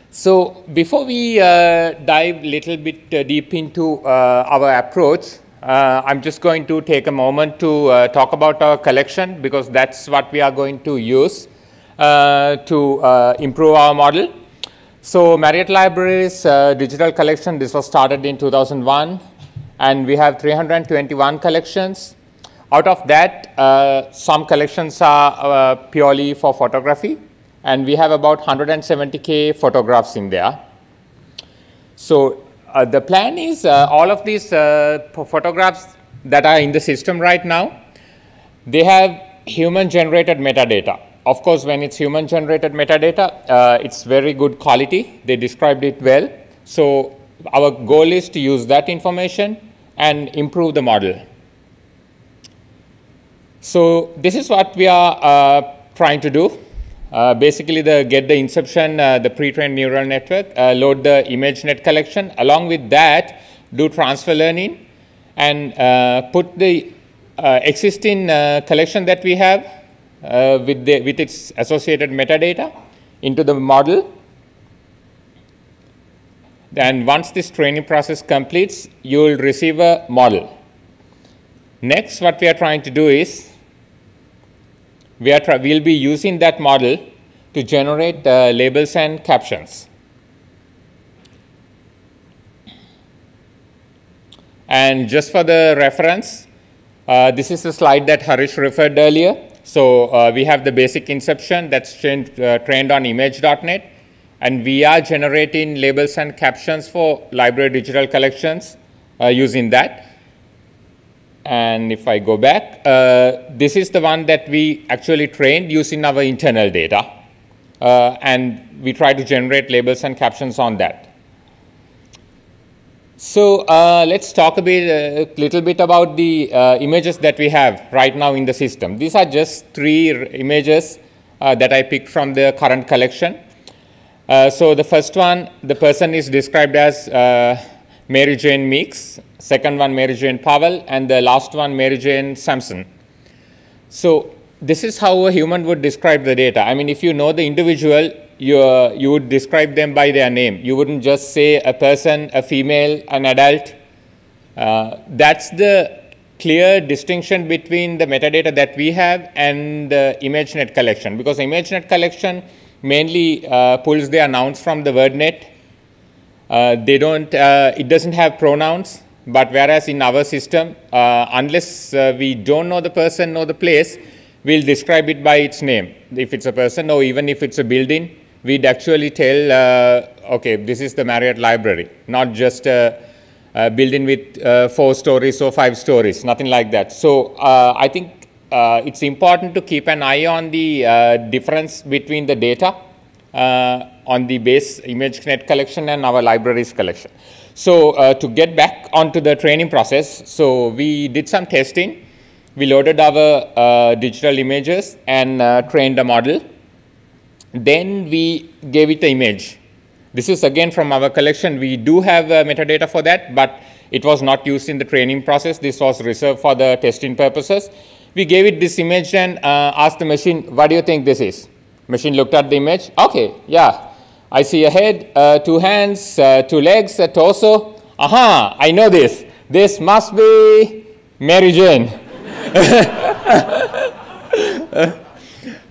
So before we dive a little bit deep into our approach, I'm just going to take a moment to talk about our collection, because that's what we are going to use to improve our model. So Marriott Library's digital collection, this was started in 2001, and we have 321 collections. Out of that, some collections are purely for photography, and we have about 170K photographs in there. So the plan is all of these photographs that are in the system right now, they have human-generated metadata. Of course, when it's human-generated metadata, it's very good quality. They described it well. So our goal is to use that information and improve the model. So this is what we are trying to do. Basically, get the inception, the pre-trained neural network, load the ImageNet collection. Along with that, do transfer learning, and put the existing collection that we have with its associated metadata into the model. And once this training process completes, you will receive a model. Next, what we are trying to do is, we'll be using that model to generate labels and captions. And just for the reference, this is the slide that Harish referred earlier. So we have the basic inception that's trained on image.net, and we are generating labels and captions for library digital collections using that. And if I go back, this is the one that we actually trained using our internal data. And we try to generate labels and captions on that. So let's talk a little bit about the images that we have right now in the system. These are just 3 images that I picked from the current collection. So the first one, the person is described as Mary Jane Meeks, second one Mary Jane Powell, and the last one Mary Jane Sampson. So this is how a human would describe the data. I mean, if you know the individual, you would describe them by their name. You wouldn't just say a person, a female, an adult. That's the clear distinction between the metadata that we have and the ImageNet collection, because ImageNet collection mainly pulls their nouns from the WordNet. It doesn't have pronouns, but whereas in our system, unless we don't know the person, know the place, we'll describe it by its name. If it's a person or even if it's a building, we'd actually tell, okay, this is the Marriott Library, not just a building with 4 stories or 5 stories, nothing like that. So I think it's important to keep an eye on the difference between the data on the base ImageNet collection and our libraries collection. So to get back onto the training process, so we did some testing. We loaded our digital images and trained a model. Then we gave it the image. This is again from our collection. We do have metadata for that, but it was not used in the training process. This was reserved for the testing purposes. We gave it this image and asked the machine, what do you think this is? Machine looked at the image. Okay, yeah, I see a head, 2 hands, 2 legs, a torso. Aha, I know this. This must be Mary Jane.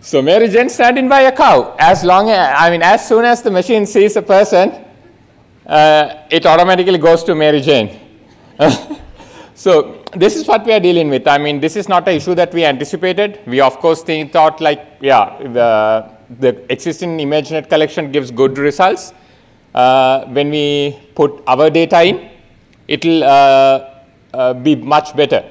So Mary Jane standing by a cow. As soon as the machine sees a person, it automatically goes to Mary Jane. So this is what we are dealing with. I mean, this is not an issue that we anticipated. We of course thought like, yeah, the existing ImageNet collection gives good results. When we put our data in, it'll be much better.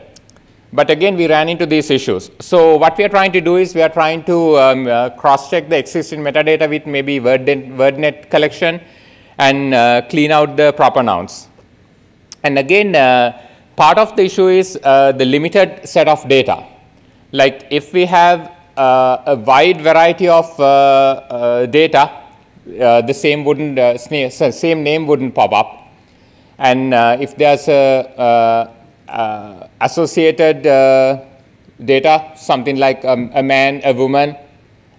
But again, we ran into these issues. So what we are trying to do is we are trying to cross-check the existing metadata with maybe WordNet collection and clean out the proper nouns. And again, part of the issue is the limited set of data. Like if we have a wide variety of data, the same name wouldn't pop up. And if there's associated data, something like a man, a woman,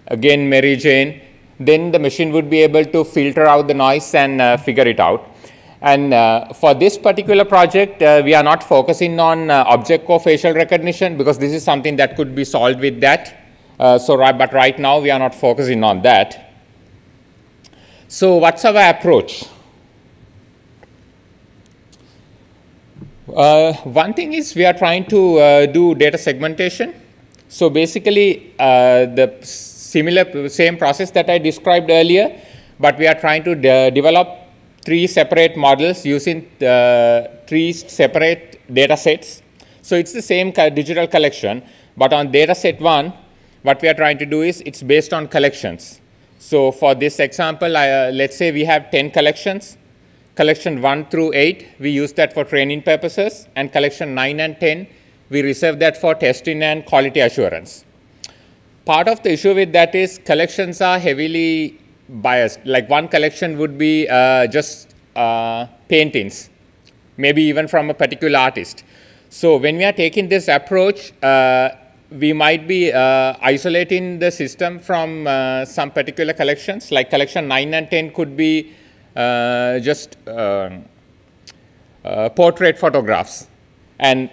again Mary Jane, then the machine would be able to filter out the noise and figure it out. And for this particular project, we are not focusing on object co-facial recognition because this is something that could be solved with that. But right now, we are not focusing on that. So what's our approach? One thing is we are trying to do data segmentation. So basically, the same process that I described earlier, but we are trying to develop 3 separate models using 3 separate data sets. So it's the same digital collection, but on data set 1, what we are trying to do is it's based on collections. So for this example, let's say we have 10 collections. Collection 1 through 8, we use that for training purposes, and collection 9 and 10, we reserve that for testing and quality assurance. Part of the issue with that is collections are heavily biased. Like one collection would be just paintings, maybe even from a particular artist. So when we are taking this approach, we might be isolating the system from some particular collections, like collection 9 and 10 could be just portrait photographs, and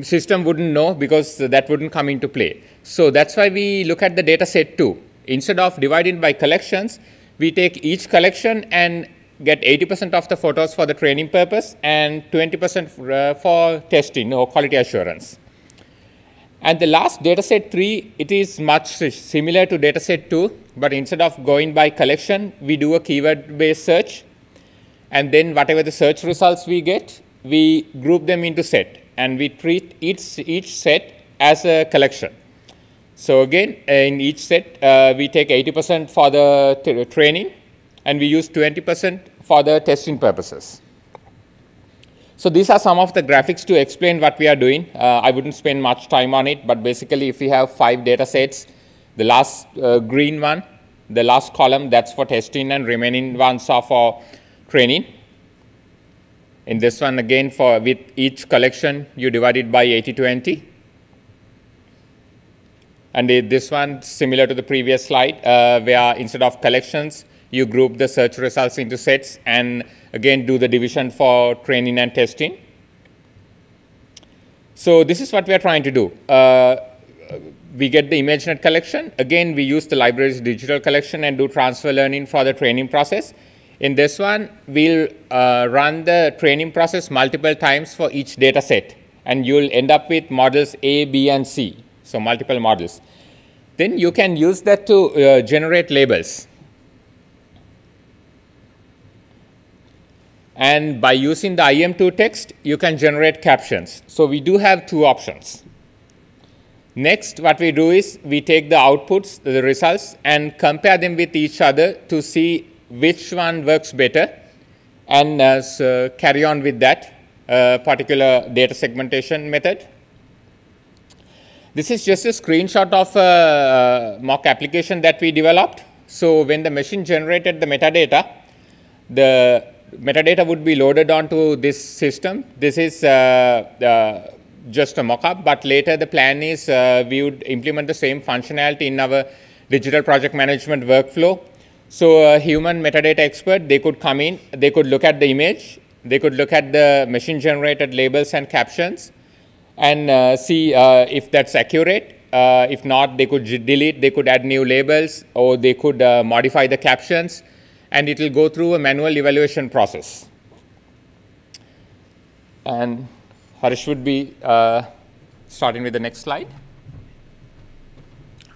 system wouldn't know because that wouldn't come into play. So that's why we look at the data set 2. Instead of dividing by collections, we take each collection and get 80% of the photos for the training purpose and 20% for testing or quality assurance. And the last data set 3, it is much similar to data set 2, but instead of going by collection, we do a keyword-based search. And then whatever the search results we get, we group them into set, and we treat each set as a collection. So again, in each set, we take 80% for the training, and we use 20% for the testing purposes. So these are some of the graphics to explain what we are doing. I wouldn't spend much time on it, but basically if we have 5 data sets, the last green one, the last column, that's for testing, and remaining ones are for training. In this one, again, with each collection, you divide it by 80/20. And this one, similar to the previous slide, where instead of collections, you group the search results into sets and again do the division for training and testing. So this is what we are trying to do. We get the ImageNet collection. Again, we use the library's digital collection and do transfer learning for the training process. In this one, we'll run the training process multiple times for each data set, and you'll end up with models A, B, and C, so multiple models. Then you can use that to generate labels. And by using the IM2 text, you can generate captions. So we do have 2 options. Next, what we do is we take the outputs, the results, and compare them with each other to see which one works better, and carry on with that particular data segmentation method. This is just a screenshot of a mock application that we developed. So when the machine generated the metadata would be loaded onto this system. This is just a mock-up, but later the plan is we would implement the same functionality in our digital project management workflow. So a human metadata expert, they could come in, they could look at the image, they could look at the machine-generated labels and captions, and see if that's accurate. If not, they could delete, they could add new labels, or they could modify the captions, and it will go through a manual evaluation process. And Harish would be starting with the next slide.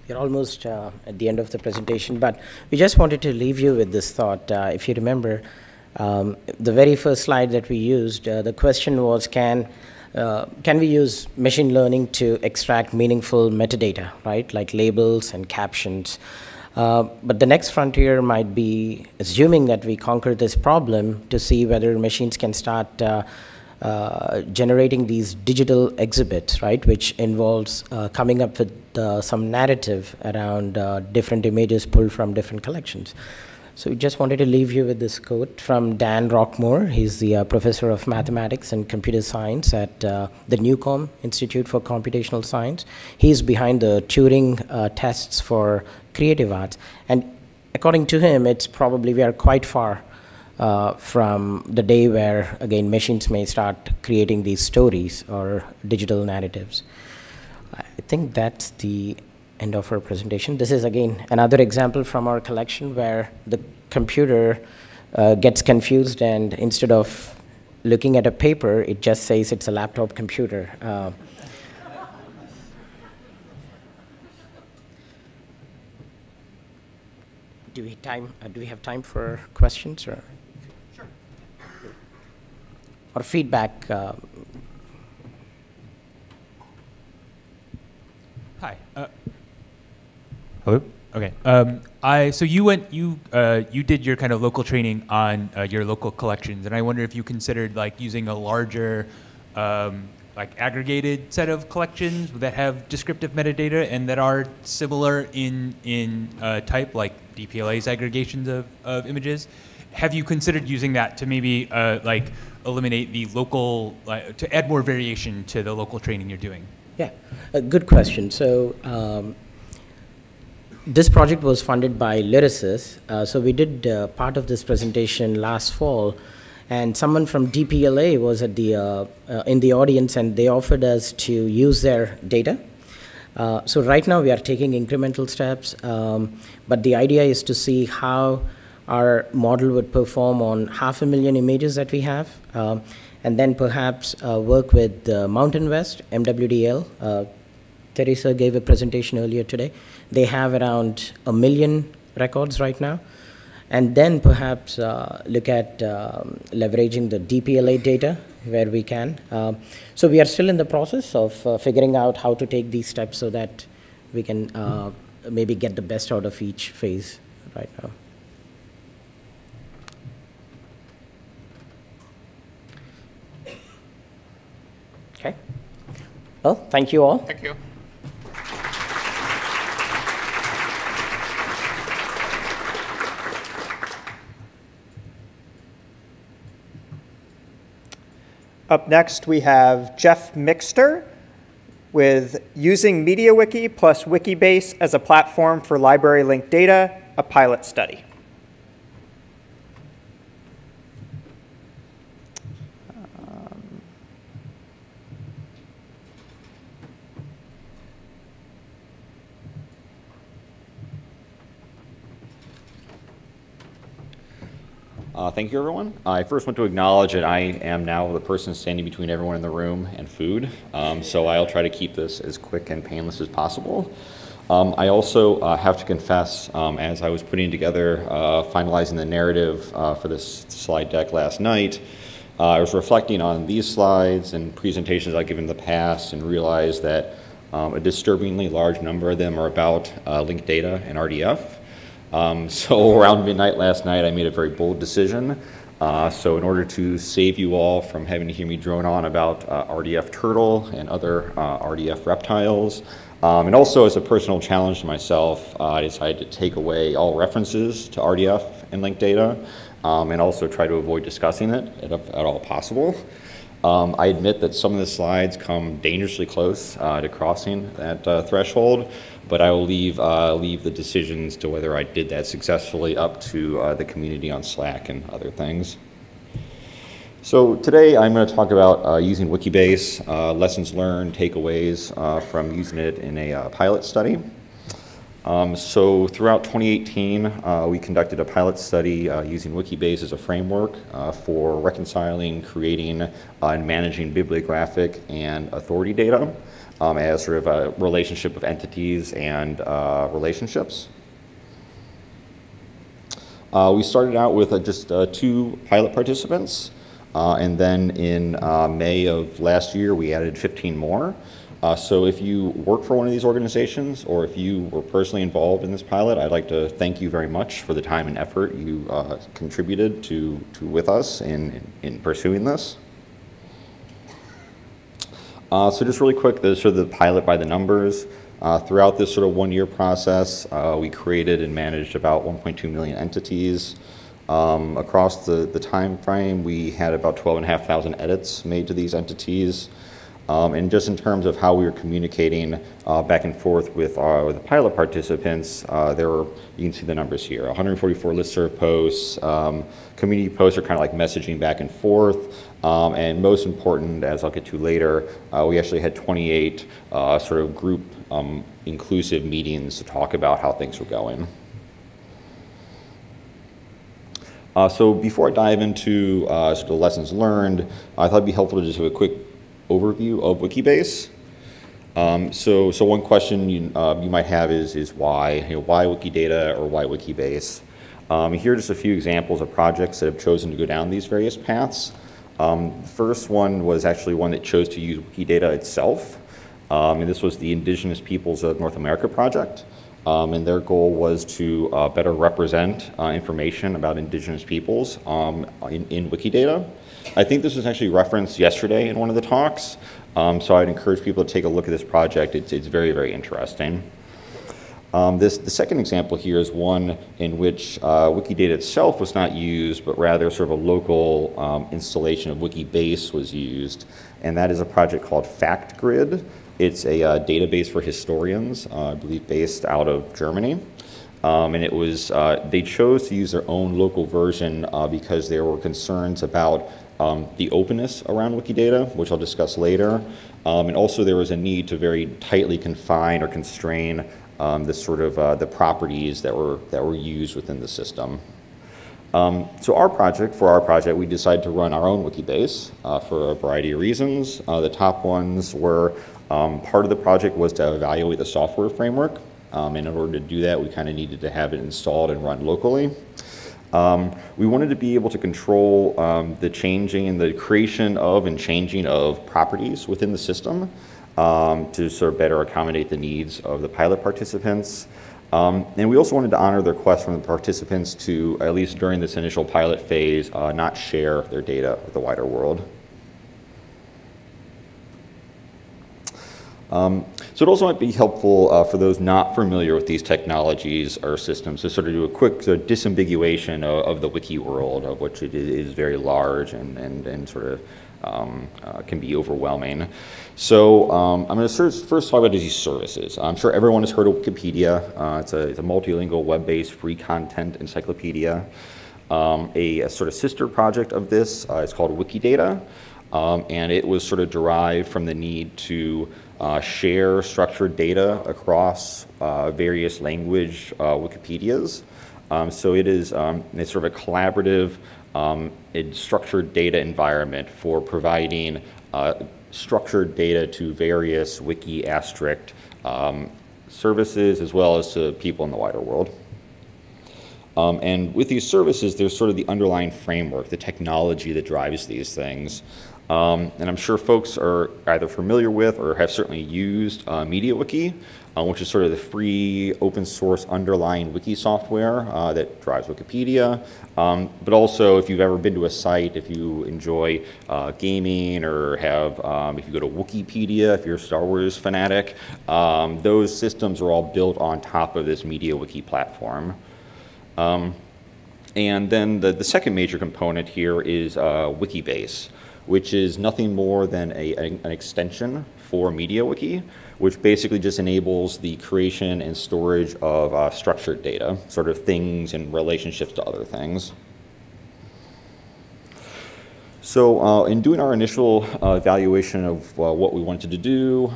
We're almost at the end of the presentation, but we just wanted to leave you with this thought. If you remember, the very first slide that we used, the question was, can we use machine learning to extract meaningful metadata, right, like labels and captions? But the next frontier might be assuming that we conquer this problem to see whether machines can start generating these digital exhibits, right, which involves coming up with some narrative around different images pulled from different collections. So we just wanted to leave you with this quote from Dan Rockmore. He's the professor of mathematics and computer science at the Newcomb Institute for Computational Science. He's behind the Turing tests for creative arts. And according to him, it's probably we are quite far from the day where, again, machines may start creating these stories or digital narratives. I think that's the end of our presentation. This is, again, another example from our collection where the computer gets confused, and instead of looking at a paper, it just says it's a laptop computer. Do we have time for questions or? Sure. Or feedback? Hi. Hello. Okay. So you did your kind of local training on your local collections, and I wonder if you considered like using a larger, like aggregated set of collections that have descriptive metadata and that are similar in type, like DPLA's aggregations of images. Have you considered using that to maybe like eliminate the local, to add more variation to the local training you're doing? Yeah, a good question. So this project was funded by Lyrasis. So we did part of this presentation last fall, and someone from DPLA was at the in the audience, and they offered us to use their data. So right now we are taking incremental steps, but the idea is to see how our model would perform on 500,000 images that we have, and then perhaps work with Mountain West, MWDL. Teresa gave a presentation earlier today. They have around 1 million records right now, and then perhaps look at leveraging the DPLA data where we can. So we are still in the process of figuring out how to take these steps so that we can maybe get the best out of each phase right now. Okay. Well, thank you all. Thank you. Up next, we have Jeff Mixter with Using MediaWiki plus Wikibase as a Platform for Library Linked Data, a Pilot Study. Thank you, everyone. I first want to acknowledge that I am now the person standing between everyone in the room and food, so I'll try to keep this as quick and painless as possible. I also have to confess, as I was putting together, finalizing the narrative for this slide deck last night, I was reflecting on these slides and presentations I've given in the past and realized that a disturbingly large number of them are about linked data and RDF. So around midnight last night, I made a very bold decision. So in order to save you all from having to hear me drone on about RDF turtle and other RDF reptiles, and also as a personal challenge to myself, I decided to take away all references to RDF and linked data, and also try to avoid discussing it at all possible. I admit that some of the slides come dangerously close to crossing that threshold, but I will leave the decisions to whether I did that successfully up to the community on Slack and other things. So today I'm going to talk about using Wikibase, lessons learned, takeaways from using it in a pilot study. So throughout 2018, we conducted a pilot study using Wikibase as a framework for reconciling, creating, and managing bibliographic and authority data as sort of a relationship of entities and relationships. We started out with just 2 pilot participants, and then in May of last year, we added 15 more. So if you work for one of these organizations or if you were personally involved in this pilot, I'd like to thank you very much for the time and effort you contributed to with us in pursuing this. So just really quick, sort of the pilot by the numbers. Throughout this sort of 1-year process, we created and managed about 1.2 million entities. Across the time frame, we had about 12,500 edits made to these entities. And just in terms of how we were communicating back and forth with the pilot participants, there were, you can see the numbers here, 144 listserv posts, community posts are kind of like messaging back and forth, and most important, as I'll get to later, we actually had 28 sort of group inclusive meetings to talk about how things were going. So before I dive into sort of lessons learned, I thought it'd be helpful to just have a quick overview of Wikibase. So one question you might have is why? Why Wikidata or why Wikibase? Here are just a few examples of projects that have chosen to go down these various paths. The first one was actually one that chose to use Wikidata itself. And this was the Indigenous Peoples of North America project. And their goal was to better represent information about Indigenous peoples in Wikidata. I think this was actually referenced yesterday in one of the talks, so I'd encourage people to take a look at this project. It's very, very interesting. The second example here is one in which Wikidata itself was not used, but rather sort of a local installation of Wikibase was used, and that is a project called FactGrid. It's a database for historians, I believe based out of Germany. And it was, they chose to use their own local version because there were concerns about the openness around Wikidata, which I'll discuss later. And also there was a need to very tightly confine or constrain this sort of the properties that were used within the system. So for our project, we decided to run our own Wikibase for a variety of reasons. The top ones were part of the project was to evaluate the software framework. And in order to do that, we kind of needed to have it installed and run locally. We wanted to be able to control the changing and the creation of and changing of properties within the system to sort of better accommodate the needs of the pilot participants. And we also wanted to honor the request from the participants to, at least during this initial pilot phase, not share their data with the wider world. So it also might be helpful for those not familiar with these technologies or systems to sort of do a quick sort of disambiguation of the wiki world, of which it is very large and sort of can be overwhelming. So I'm going to first talk about these services. I'm sure everyone has heard of Wikipedia. It's a multilingual web-based free content encyclopedia. A sort of sister project of this is called Wikidata, and it was sort of derived from the need to share structured data across various language Wikipedias. So it is it's sort of a collaborative structured data environment for providing structured data to various wiki asterisk services as well as to people in the wider world. And with these services, there's sort of the underlying framework, the technology that drives these things. And I'm sure folks are either familiar with or have certainly used MediaWiki, which is sort of the free open source underlying wiki software that drives Wikipedia. But also, if you've ever been to a site, if you enjoy gaming or have, if you go to Wikipedia, if you're a Star Wars fanatic, those systems are all built on top of this MediaWiki platform. And then the second major component here is Wikibase, which is nothing more than an extension for MediaWiki, which basically just enables the creation and storage of structured data, sort of things in relationships to other things. So in doing our initial evaluation of what we wanted to do,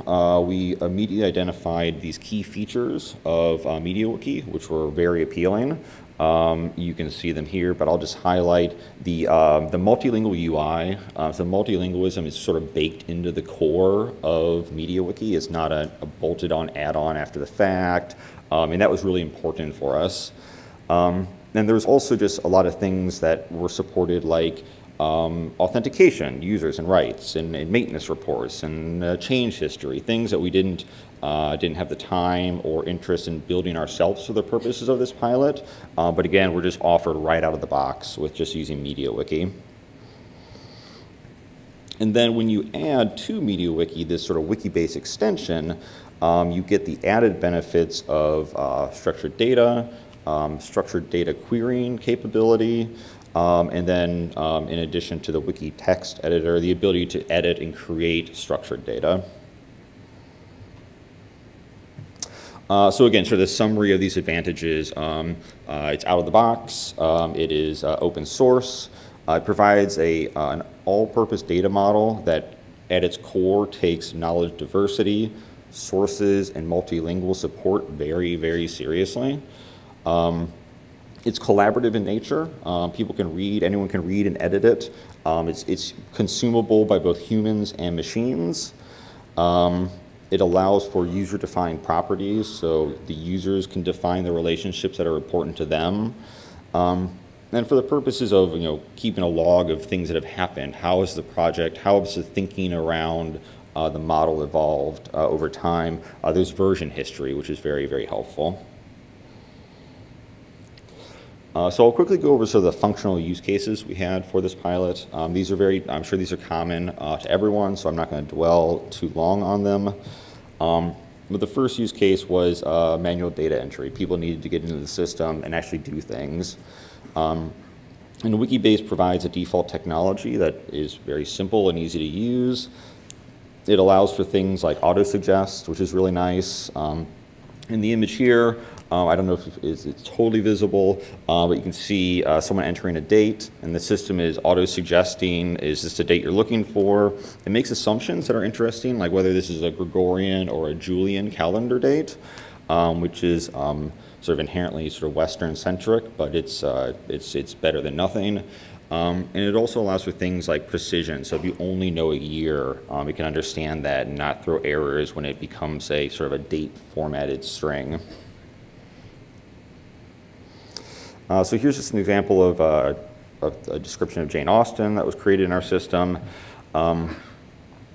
we immediately identified these key features of MediaWiki, which were very appealing. You can see them here, but I'll just highlight the multilingual UI. So multilingualism is sort of baked into the core of MediaWiki. It's not a bolted-on add-on after the fact, and that was really important for us. And there's also just a lot of things that were supported, like authentication, users and rights, and maintenance reports, and change history, things that we didn't have the time or interest in building ourselves for the purposes of this pilot. But again, we're just offered right out of the box with just using MediaWiki. And then when you add to MediaWiki this sort of Wikibase extension, you get the added benefits of structured data querying capability, and then in addition to the wiki text editor, the ability to edit and create structured data. So again, sort of the summary of these advantages, it's out of the box, it is open source, it provides an all-purpose data model that at its core takes knowledge diversity, sources, and multilingual support very, very seriously. It's collaborative in nature. People can read, anyone can read and edit it. It's consumable by both humans and machines. It allows for user-defined properties, so the users can define the relationships that are important to them. And for the purposes of keeping a log of things that have happened, how is the project, how has the thinking around the model evolved over time? There's version history, which is very, very helpful. So I'll quickly go over sort of the functional use cases we had for this pilot. These are I'm sure these are common to everyone, so I'm not going to dwell too long on them. But the first use case was manual data entry. People needed to get into the system and actually do things. And Wikibase provides a default technology that is very simple and easy to use. It allows for things like auto-suggest, which is really nice. In the image here, I don't know if it's totally visible, but you can see someone entering a date, and the system is auto-suggesting, is this the date you're looking for? It makes assumptions that are interesting, like whether this is a Gregorian or a Julian calendar date, which is sort of inherently sort of Western-centric, but it's better than nothing. And it also allows for things like precision. So if you only know a year, it can understand that and not throw errors when it becomes a sort of a date-formatted string. So here's just an example of a description of Jane Austen that was created in our system.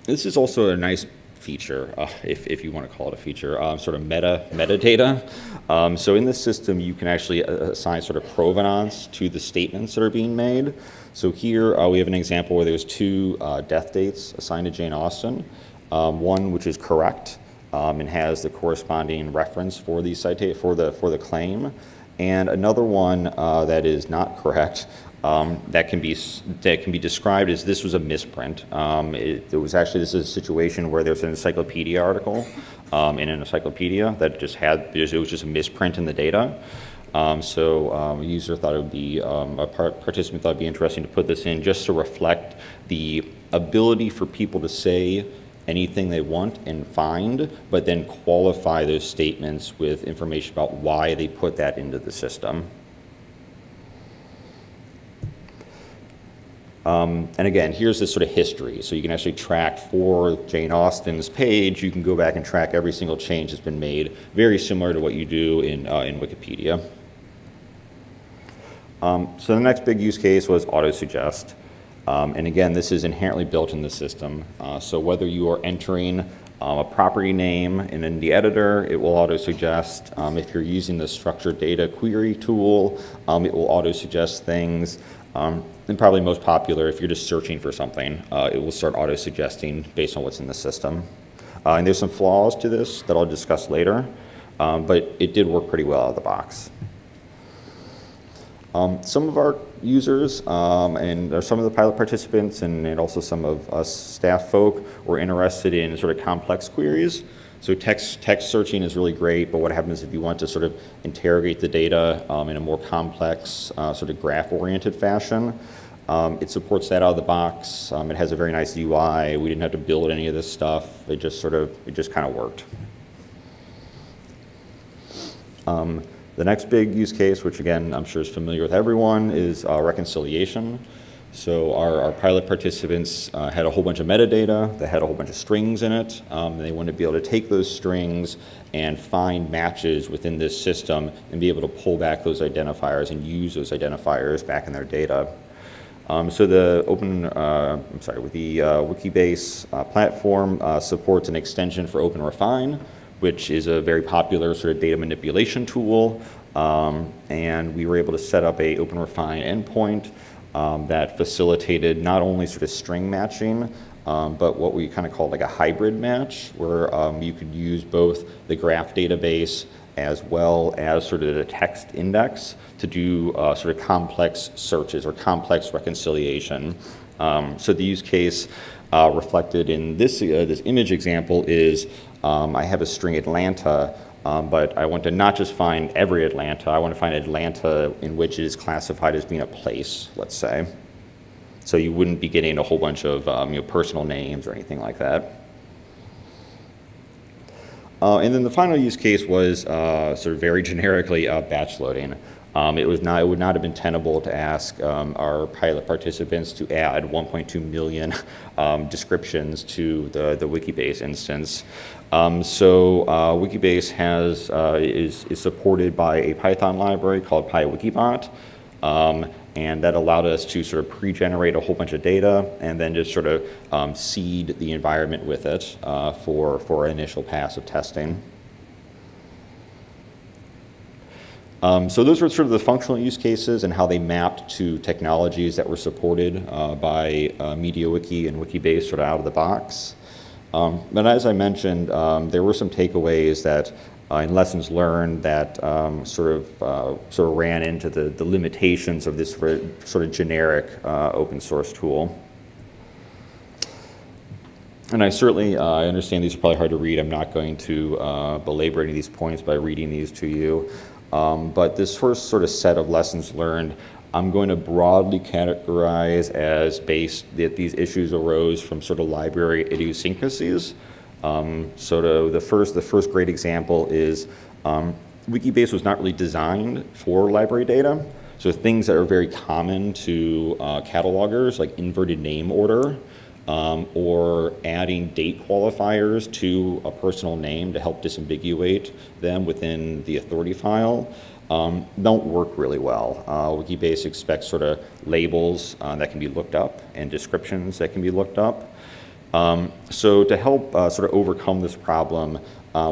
This is also a nice feature, if you want to call it a feature, sort of metadata. So in this system, you can actually assign sort of provenance to the statements that are being made. So here we have an example where there's 2 death dates assigned to Jane Austen. One which is correct and has the corresponding reference for the for the claim, and another one that is not correct. That can be described as this was a misprint. It was actually, this is a situation where there's an encyclopedia article in an encyclopedia that just had, it was just a misprint in the data. So a user thought it would be, a participant thought it would be interesting to put this in just to reflect the ability for people to say anything they want and find, but then qualify those statements with information about why they put that into the system. And again, here's this sort of history. So you can actually track for Jane Austen's page, you can go back and track every single change that's been made, very similar to what you do in Wikipedia. So the next big use case was autosuggest. And again, this is inherently built in the system. So whether you are entering a property name and in the editor, it will autosuggest. If you're using the structured data query tool, it will autosuggest things. And probably most popular, if you're just searching for something, it will start auto-suggesting based on what's in the system. And there's some flaws to this that I'll discuss later, but it did work pretty well out of the box. Some of our users and some of the pilot participants and also some of us staff folk were interested in sort of complex queries. So text searching is really great, but what happens if you want to sort of interrogate the data in a more complex, sort of graph-oriented fashion? It supports that out of the box. It has a very nice UI. We didn't have to build any of this stuff. It just kind of worked. The next big use case, which again I'm sure is familiar with everyone, is reconciliation. So our pilot participants had a whole bunch of metadata that had a whole bunch of strings in it. And they wanted to be able to take those strings and find matches within this system and be able to pull back those identifiers and use those identifiers back in their data. So the Wikibase platform supports an extension for OpenRefine, which is a very popular sort of data manipulation tool. And we were able to set up a OpenRefine endpoint that facilitated not only sort of string matching, but what we kind of call like a hybrid match, where you could use both the graph database as well as sort of the text index to do sort of complex searches or complex reconciliation. So the use case reflected in this image example is I have a string Atlanta, but I want to not just find every Atlanta, I want to find Atlanta in which it is classified as being a place, let's say. So you wouldn't be getting a whole bunch of personal names or anything like that. And then the final use case was sort of very generically batch loading. It would not have been tenable to ask our pilot participants to add 1.2 million descriptions to the Wikibase instance. So Wikibase is supported by a Python library called PyWikibot. And that allowed us to sort of pre-generate a whole bunch of data and then just sort of seed the environment with it for an initial pass of testing. So those were sort of the functional use cases and how they mapped to technologies that were supported by MediaWiki and Wikibase sort of out of the box. But as I mentioned, there were some takeaways that and lessons learned that sort of ran into the limitations of this sort of generic open source tool. And I certainly I understand these are probably hard to read. I'm not going to belabor any of these points by reading these to you. But this first sort of set of lessons learned, I'm going to broadly categorize as that these issues arose from sort of library idiosyncrasies. So the first great example is Wikibase was not really designed for library data. So things that are very common to catalogers, like inverted name order, or adding date qualifiers to a personal name to help disambiguate them within the authority file don't work really well. Wikibase expects sort of labels that can be looked up and descriptions that can be looked up. So to help sort of overcome this problem,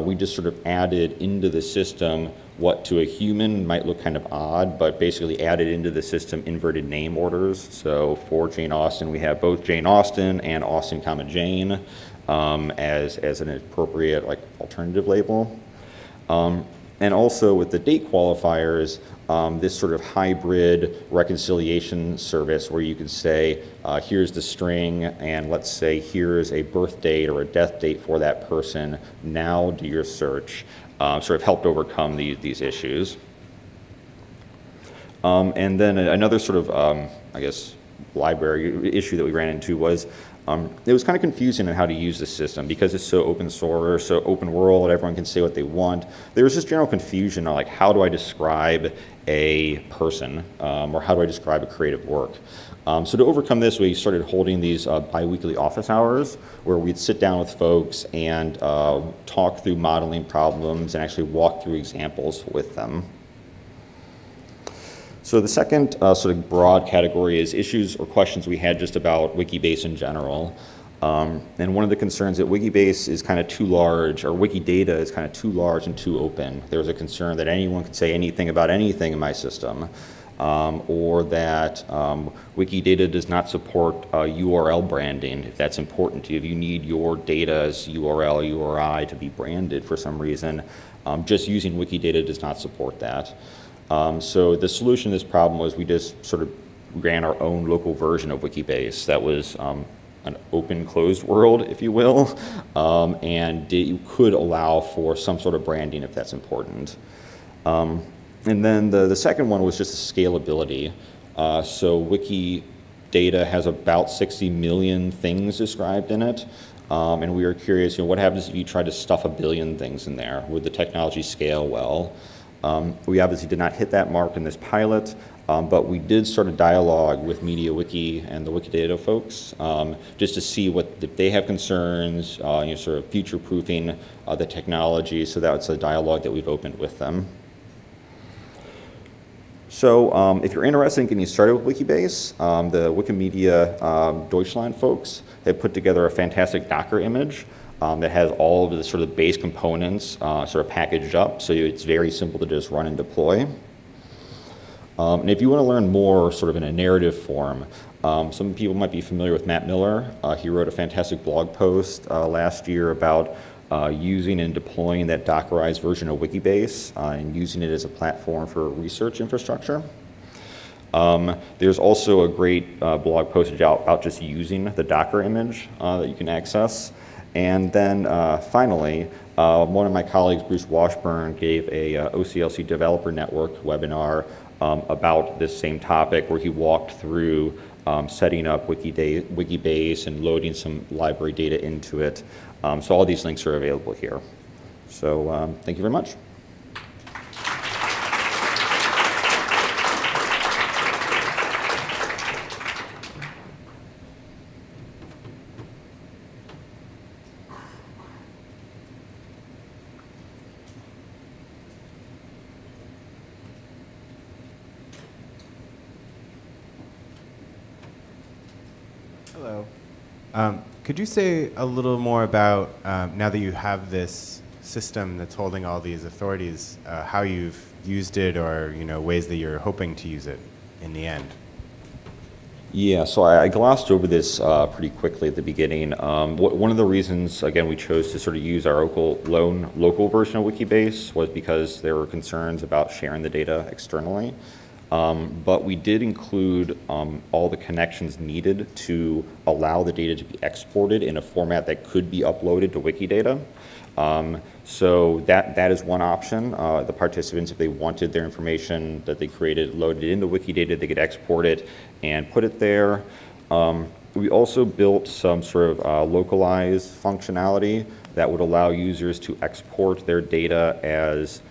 we just sort of added into the system what to a human might look kind of odd, but basically added into the system inverted name orders. So for Jane Austen, we have both Jane Austen and Austen, Jane as an appropriate like alternative label. And also with the date qualifiers, this sort of hybrid reconciliation service where you could say, here's the string, and let's say here's a birth date or a death date for that person, now do your search, sort of helped overcome these issues. And then another sort of, I guess, library issue that we ran into was it was kind of confusing on how to use the system because it's so open source, so open world, everyone can say what they want. There was just general confusion on like, how do I describe a person or how do I describe a creative work? So to overcome this, we started holding these bi-weekly office hours where we'd sit down with folks and talk through modeling problems and actually walk through examples with them. So the second sort of broad category is issues or questions we had just about Wikibase in general. And one of the concerns that Wikibase is kind of too large, or Wikidata is kind of too large and too open. There was a concern that anyone could say anything about anything in my system, or that Wikidata does not support URL branding, if that's important to you. If you need your data as URL, URI to be branded for some reason, just using Wikidata does not support that. So the solution to this problem was we just sort of ran our own local version of Wikibase that was an open closed world, if you will, and you could allow for some sort of branding if that's important. And then the second one was just the scalability. So Wikidata has about 60 million things described in it. And we were curious, what happens if you try to stuff 1 billion things in there? Would the technology scale well? We obviously did not hit that mark in this pilot, but we did start a dialogue with MediaWiki and the Wikidata folks just to see if they have concerns, sort of future-proofing the technology. So that's a dialogue that we've opened with them. So if you're interested in getting started with Wikibase, the Wikimedia Deutschland folks have put together a fantastic Docker image that has all of the sort of base components sort of packaged up, so it's very simple to just run and deploy. And if you want to learn more sort of in a narrative form, some people might be familiar with Matt Miller. He wrote a fantastic blog post last year about using and deploying that Dockerized version of Wikibase and using it as a platform for research infrastructure. There's also a great blog posted out about just using the Docker image that you can access. And then finally, one of my colleagues, Bruce Washburn, gave a OCLC Developer Network webinar about this same topic where he walked through setting up Wikibase and loading some library data into it. So all these links are available here. So thank you very much. Hello. Could you say a little more about, now that you have this system that's holding all these authorities, how you've used it or ways that you're hoping to use it in the end? Yeah, so I glossed over this pretty quickly at the beginning. One of the reasons, again, we chose to sort of use our local version of Wikibase was because there were concerns about sharing the data externally. But we did include all the connections needed to allow the data to be exported in a format that could be uploaded to Wikidata. So that is one option. The participants, if they wanted their information that they created loaded into Wikidata, they could export it and put it there. We also built some sort of localized functionality that would allow users to export their data as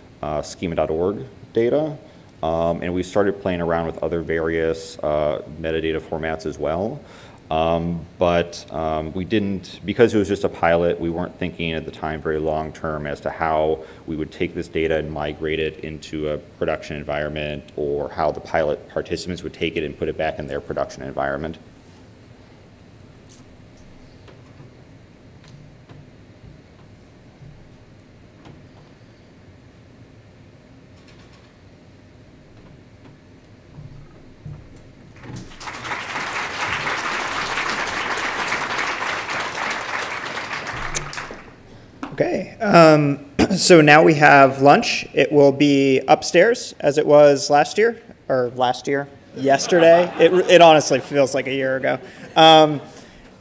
schema.org data. And we started playing around with other various metadata formats as well. But we didn't, because it was just a pilot, we weren't thinking at the time very long term as to how we would take this data and migrate it into a production environment, or how the pilot participants would take it and put it back in their production environment. Okay, so now we have lunch. It will be upstairs as it was last year, yesterday. It honestly feels like a year ago.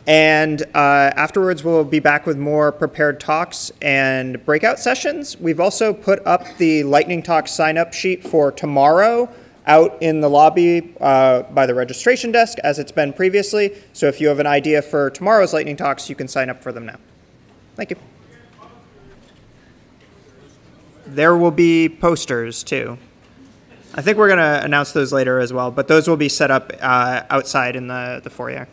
And afterwards, we'll be back with more prepared talks and breakout sessions. We've also put up the Lightning Talk sign-up sheet for tomorrow out in the lobby by the registration desk, as it's been previously. So if you have an idea for tomorrow's Lightning Talks, you can sign up for them now. Thank you. There will be posters, too. I think we're going to announce those later as well, but those will be set up outside in the foyer.